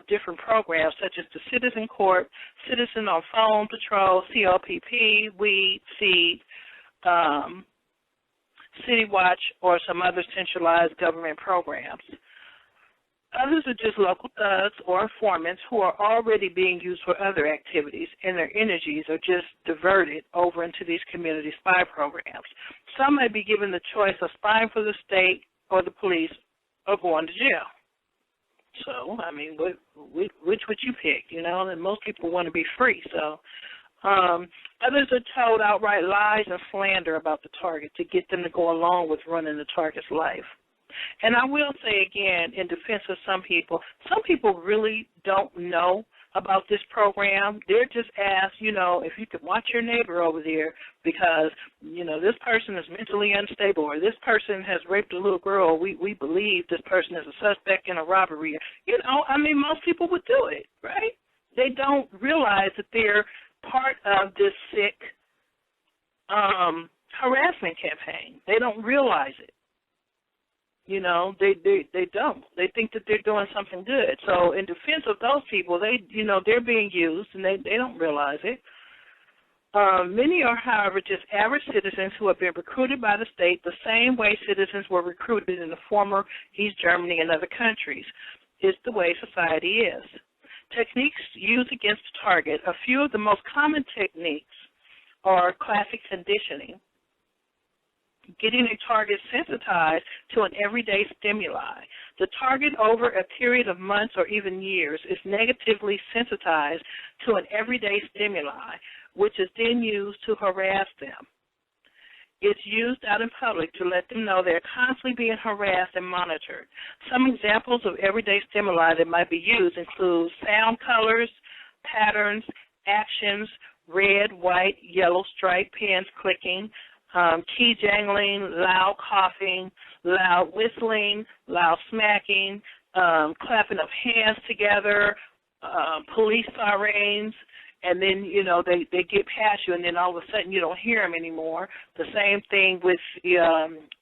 different programs, such as the Citizen Corps, Citizen on Phone Patrol, COPP, Weed, Seed, City Watch, or some other centralized government programs. Others are just local thugs or informants who are already being used for other activities, and their energies are just diverted over into these community spy programs. Some may be given the choice of spying for the state or the police or going to jail. So, I mean, which would you pick, you know? And most people want to be free, so. Others are told outright lies and slander about the target to get them to go along with running the target's life. And I will say again, in defense of some people really don't know about this program. They're just asked, you know, if you could watch your neighbor over there because, you know, this person is mentally unstable or this person has raped a little girl. We believe this person is a suspect in a robbery. You know, I mean, most people would do it, right? They don't realize that they're part of this sick harassment campaign. They don't realize it. You know, they don't. They think that they're doing something good. So in defense of those people, they're being used and they don't realize it. Many are, however, just average citizens who have been recruited by the state the same way citizens were recruited in the former East Germany and other countries. It's the way society is. Techniques used against the target, a few of the most common techniques are classic conditioning, getting a target sensitized to an everyday stimuli. The target over a period of months or even years is negatively sensitized to an everyday stimuli, which is then used to harass them. It's used out in public to let them know they're constantly being harassed and monitored. Some examples of everyday stimuli that might be used include sound, colors, patterns, actions, red, white, yellow stripe, pens clicking, key jangling, loud coughing, loud whistling, loud smacking, clapping of hands together, police sirens, and then, you know, they get past you, and then all of a sudden you don't hear them anymore. The same thing with the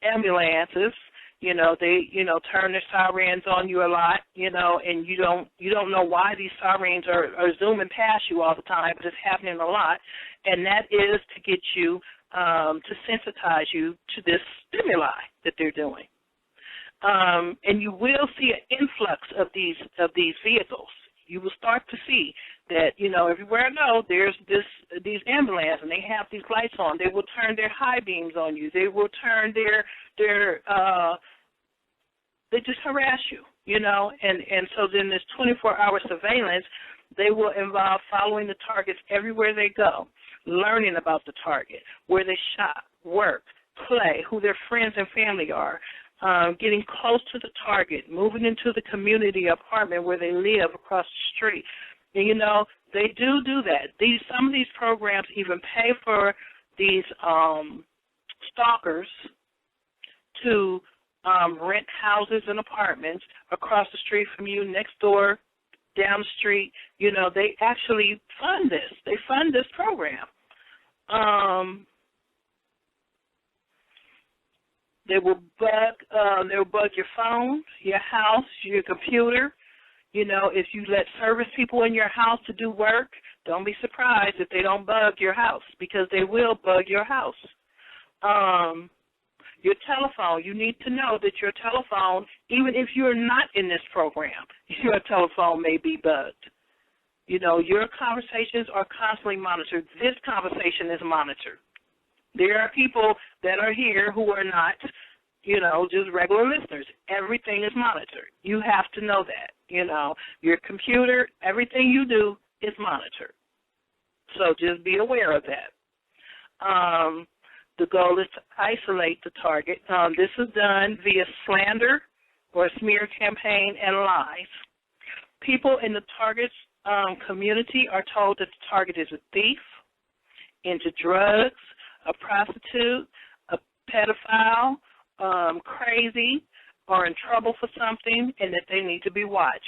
ambulances. You know, they, you know, turn their sirens on you a lot, you know, and you don't know why these sirens are zooming past you all the time, but it's happening a lot. And that is to get you, to sensitize you to this stimuli that they're doing. And you will see an influx of these vehicles. You will start to see that, you know, everywhere I go, there's these ambulances, and they have these lights on. They will turn their high beams on you. They will turn they just harass you, you know, and so then this 24-hour surveillance, they will involve following the targets everywhere they go, learning about the target, where they shop, work, play, who their friends and family are, getting close to the target, moving into the community apartment where they live across the street. And, you know, they do that. Some of these programs even pay for these stalkers to rent houses and apartments across the street from you, next door, down the street. You know, they actually fund this. They fund this program. They will bug your phone, your house, your computer. You know, if you let service people in your house to do work, don't be surprised if they don't bug your house, because they will bug your house. Your telephone, you need to know that your telephone, even if you're not in this program, your telephone may be bugged. You know, your conversations are constantly monitored. This conversation is monitored. There are people that are here who are not, you know, just regular listeners. Everything is monitored. You have to know that. You know, your computer, everything you do is monitored. So just be aware of that. The goal is to isolate the target. This is done via slander or smear campaign and lies. People in the target's community are told that the target is a thief, into drugs, a prostitute, a pedophile, crazy, or in trouble for something, and that they need to be watched.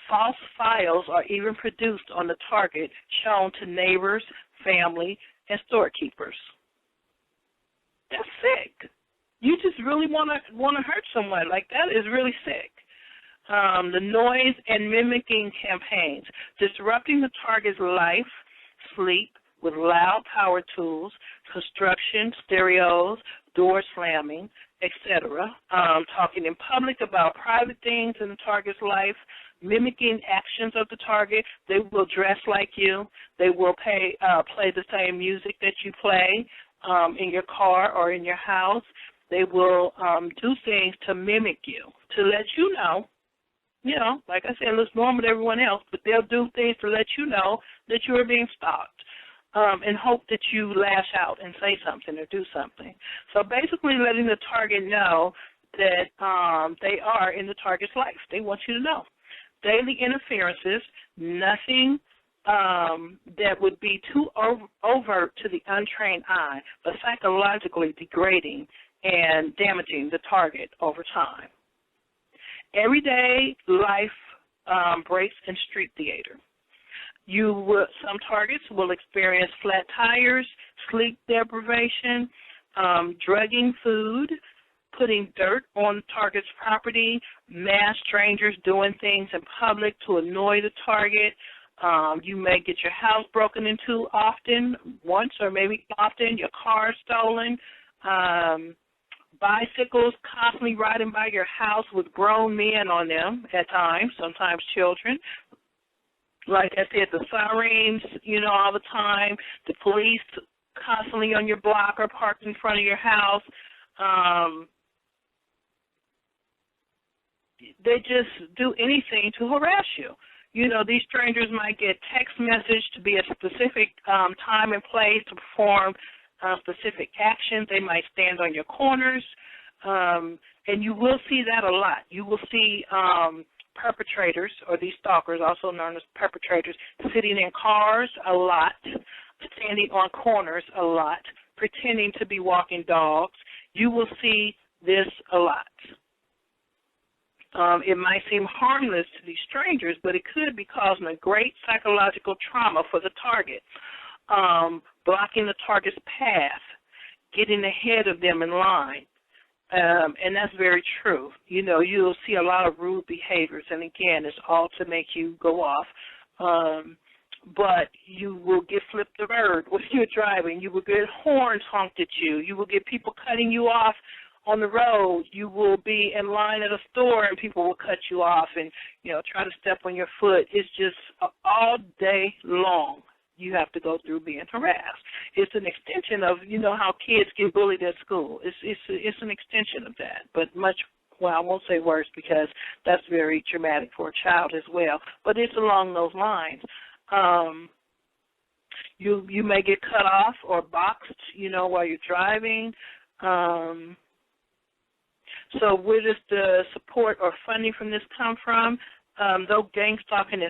False files are even produced on the target, shown to neighbors, family, and storekeepers. That's sick. You just really want to hurt someone. Like, that is really sick. The noise and mimicking campaigns, disrupting the target's life, sleep, with loud power tools, construction, stereos, door slamming, etc., talking in public about private things in the target's life, mimicking actions of the target. They will dress like you. They will play the same music that you play in your car or in your house. They will do things to mimic you, to let you know, like I said, it looks normal to everyone else, but they'll do things to let you know that you are being stalked. And hope that you lash out and say something or do something. So basically letting the target know that they are in the target's life. They want you to know. Daily interferences, nothing that would be too overt to the untrained eye, but psychologically degrading and damaging the target over time. Everyday life breaks in street theater. Some targets will experience flat tires, sleep deprivation, drugging food, putting dirt on the target's property, mass strangers doing things in public to annoy the target. You may get your house broken into once or maybe often, your car stolen, bicycles constantly riding by your house with grown men on them at times, sometimes children. Like I said, the sirens, all the time, the police constantly on your block or parked in front of your house. They just do anything to harass you. These strangers might get text message to be a specific time and place to perform specific actions. They might stand on your corners, and you will see that a lot. You will see perpetrators, or these stalkers, also known as perpetrators, sitting in cars a lot, standing on corners a lot, pretending to be walking dogs. You will see this a lot. It might seem harmless to these strangers, but it could be causing a great psychological trauma for the target, blocking the target's path, getting ahead of them in line. And that's very true. You'll see a lot of rude behaviors, and again, it's all to make you go off. But you will get flipped the bird when you're driving. You will get horns honked at you. You will get people cutting you off on the road. You will be in line at a store, and people will cut you off and, try to step on your foot. It's just all day long. You have to go through being harassed. It's an extension of, how kids get bullied at school. It's an extension of that, but I won't say worse because that's very traumatic for a child as well, but it's along those lines. You may get cut off or boxed, while you're driving. So where does the support or funding from this come from? Though gangstalking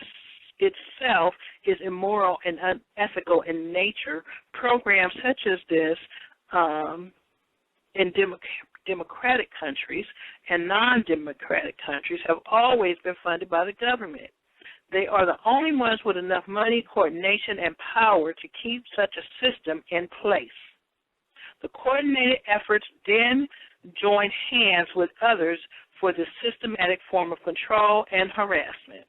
itself is immoral and unethical in nature, programs such as this in democratic countries and non-democratic countries have always been funded by the government. They are the only ones with enough money, coordination, and power to keep such a system in place. The coordinated efforts then join hands with others for this systematic form of control and harassment.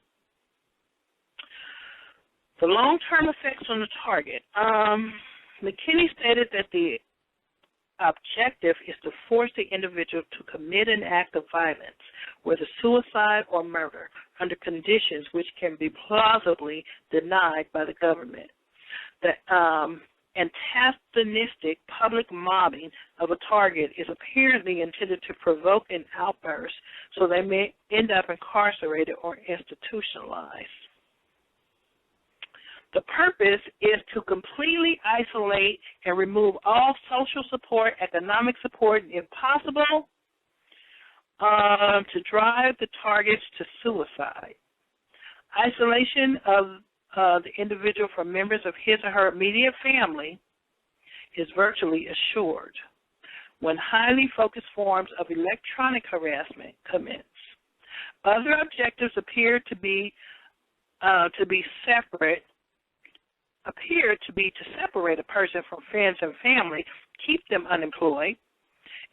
The long-term effects on the target. McKinney stated that the objective is to force the individual to commit an act of violence, whether suicide or murder, under conditions which can be plausibly denied by the government. The antagonistic public mobbing of a target is apparently intended to provoke an outburst so they may end up incarcerated or institutionalized. The purpose is to completely isolate and remove all social support, economic support, and if possible, to drive the targets to suicide. Isolation of the individual from members of his or her immediate family is virtually assured when highly focused forms of electronic harassment commence. Other objectives appear to separate a person from friends and family, keep them unemployed,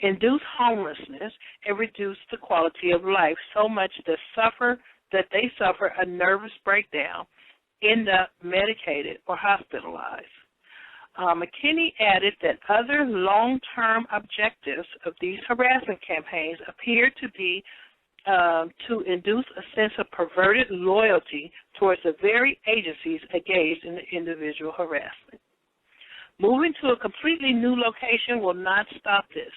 induce homelessness, and reduce the quality of life so much that they suffer a nervous breakdown, end up medicated or hospitalized. McKinney added that other long-term objectives of these harassment campaigns appear to be to induce a sense of perverted loyalty towards the very agencies engaged in the individual harassment. Moving to a completely new location will not stop this.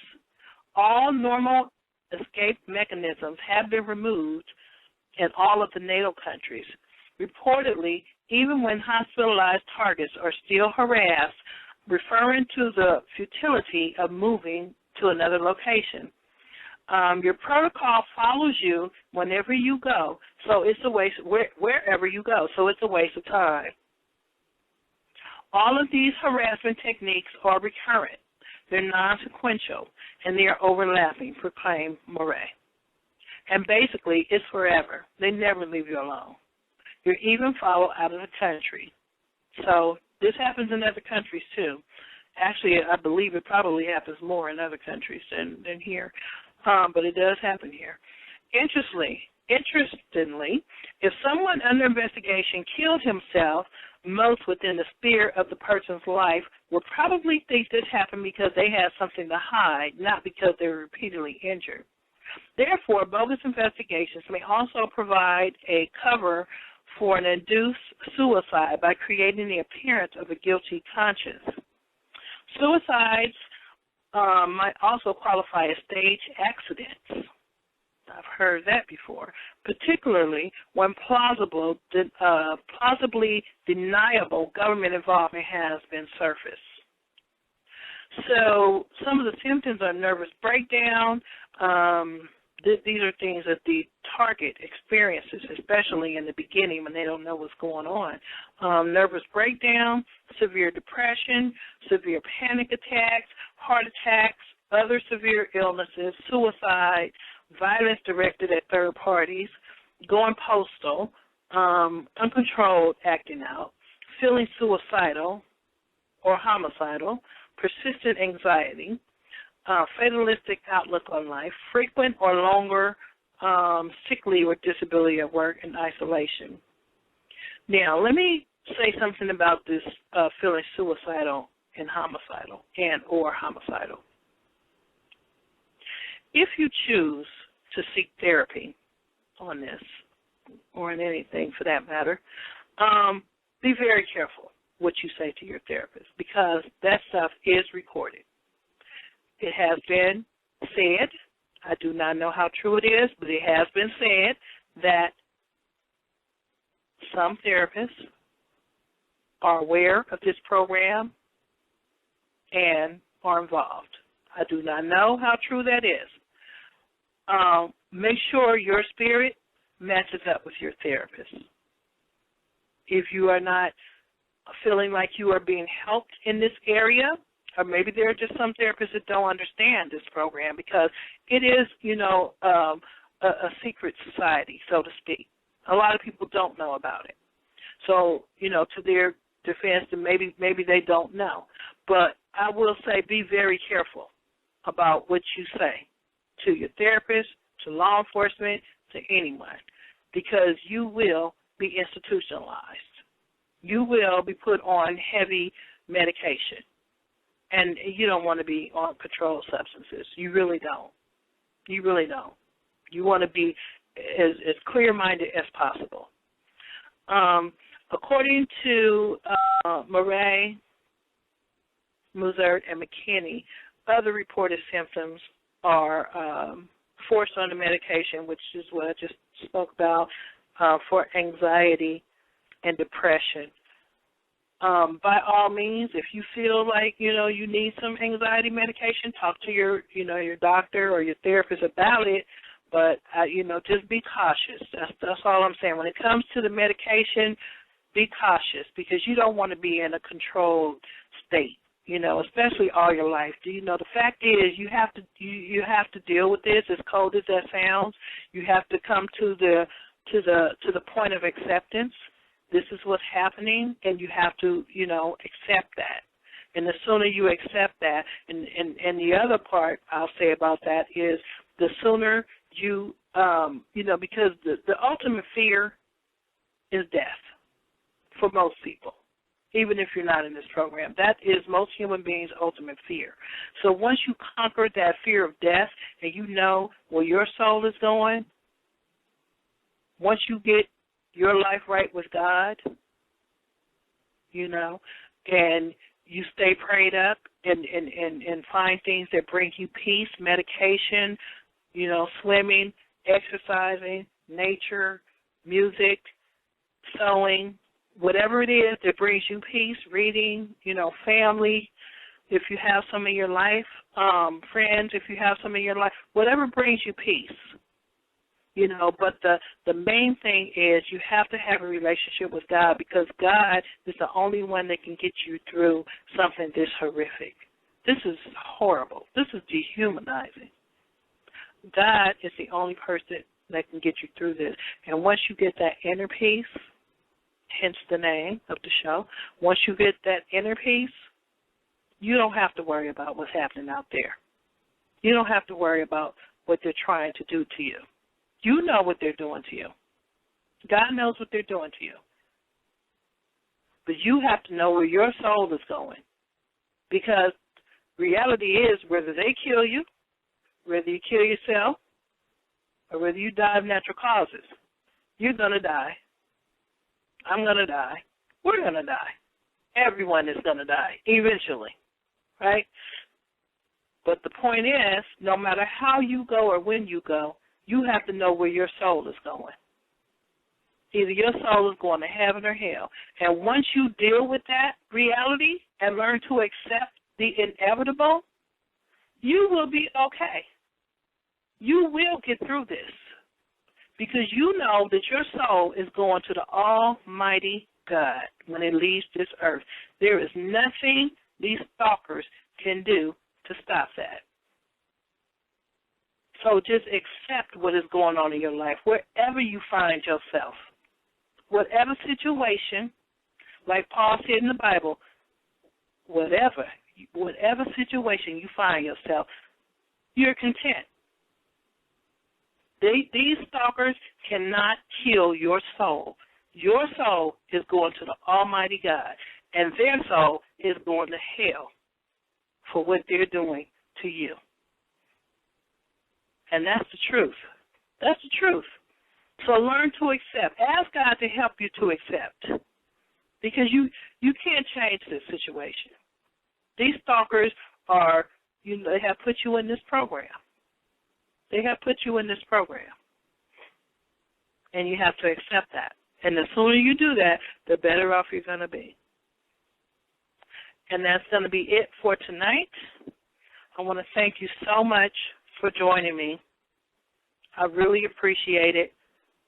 All normal escape mechanisms have been removed in all of the NATO countries. Reportedly, even when hospitalized targets are still harassed, referring to the futility of moving to another location. Your protocol follows you whenever you go, so it's a waste wherever you go, so it's a waste of time. All of these harassment techniques are recurrent. They're non-sequential, and they are overlapping, proclaimed Murry. And basically, it's forever. They never leave you alone. You're even followed out of the country. So this happens in other countries, too. Actually, I believe it probably happens more in other countries than here, but it does happen here. Interestingly, if someone under investigation killed himself, most within the sphere of the person's life will probably think this happened because they had something to hide, not because they were repeatedly injured. Therefore, bogus investigations may also provide a cover for an induced suicide by creating the appearance of a guilty conscience. Suicides might also qualify as stage accidents. I've heard that before, particularly when plausibly deniable government involvement has been surfaced. So some of the symptoms are nervous breakdown. These are things that the target experiences, especially in the beginning when they don't know what's going on. Nervous breakdown, severe depression, severe panic attacks, heart attacks, other severe illnesses, suicide, violence directed at third parties, going postal, uncontrolled acting out, feeling suicidal or homicidal, persistent anxiety, fatalistic outlook on life, frequent or longer sick leave or disability at work, and isolation. Now, let me say something about this feeling suicidal and homicidal or homicidal. If you choose to seek therapy on this, or in anything for that matter, be very careful what you say to your therapist, because that stuff is recorded. It has been said, I do not know how true it is, but it has been said that some therapists are aware of this program and are involved. I do not know how true that is. Make sure your spirit matches up with your therapist. If you are not feeling like you are being helped in this area, or maybe there are just some therapists that don't understand this program because it is, a secret society, so to speak. A lot of people don't know about it. So, to their defense, maybe they don't know. But I will say be very careful about what you say to your therapist, to law enforcement, to anyone, because you will be institutionalized. You will be put on heavy medication. And you don't want to be on controlled substances. You really don't. You really don't. You want to be as clear-minded as possible. According to Murry, Muzert, and McKinney, other reported symptoms are forced on the medication, which is what I just spoke about, for anxiety and depression. By all means, if you feel like, you need some anxiety medication, talk to your doctor or your therapist about it. But, just be cautious. That's all I'm saying. When it comes to the medication, be cautious because you don't want to be in a controlled state, especially all your life. The fact is you have to deal with this, as cold as that sounds. You have to come to the point of acceptance. This is what's happening, and you have to, accept that. And the sooner you accept that, and the other part I'll say about that is the sooner you, because the ultimate fear is death for most people. even if you're not in this program. That is most human beings' ultimate fear. So once you conquer that fear of death and you know where your soul is going, once you get your life right with God, you know, and you stay prayed up and find things that bring you peace, medication, you know, swimming, exercising, nature, music, sewing, whatever it is that brings you peace, reading, you know, family, if you have some in your life, friends, if you have some in your life, whatever brings you peace. You know, but the main thing is you have to have a relationship with God, because God is the only one that can get you through something this horrific. This is horrible. This is dehumanizing. God is the only person that can get you through this. And once you get that inner peace, hence the name of the show, once you get that inner peace, you don't have to worry about what's happening out there. You don't have to worry about what they're trying to do to you. You know what they're doing to you. God knows what they're doing to you. But you have to know where your soul is going. Because reality is, whether they kill you, whether you kill yourself, or whether you die of natural causes, you're going to die. I'm going to die. We're going to die. Everyone is going to die eventually, right? But the point is, no matter how you go or when you go, you have to know where your soul is going. Either your soul is going to heaven or hell. And once you deal with that reality and learn to accept the inevitable, you will be okay. You will get through this, because you know that your soul is going to the Almighty God when it leaves this earth. There is nothing these stalkers can do to stop that. So just accept what is going on in your life, wherever you find yourself. Whatever situation, like Paul said in the Bible, whatever situation you find yourself, you're content. These stalkers cannot kill your soul. Your soul is going to the Almighty God, and their soul is going to hell for what they're doing to you. And that's the truth. That's the truth. So learn to accept. Ask God to help you to accept, because you can't change this situation. These stalkers are, they have put you in this program. They have put you in this program. And you have to accept that. And the sooner you do that, the better off you're going to be. And that's going to be it for tonight. I want to thank you so much for joining me. I really appreciate it.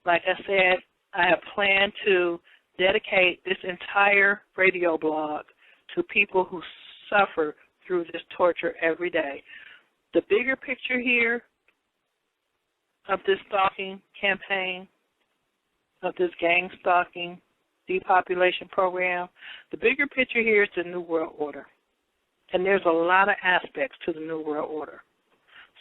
Like I said, I have planned to dedicate this entire radio blog to people who suffer through this torture every day. The bigger picture here of this stalking campaign, of this gang stalking depopulation program, the bigger picture here is the New World Order. And there's a lot of aspects to the New World Order.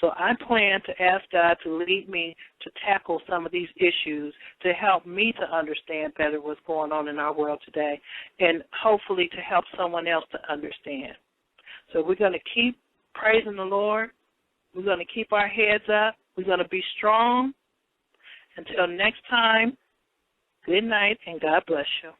So I plan to ask God to lead me to tackle some of these issues to help me to understand better what's going on in our world today, and hopefully to help someone else to understand. So we're going to keep praising the Lord. We're going to keep our heads up. We're going to be strong. Until next time, good night and God bless you.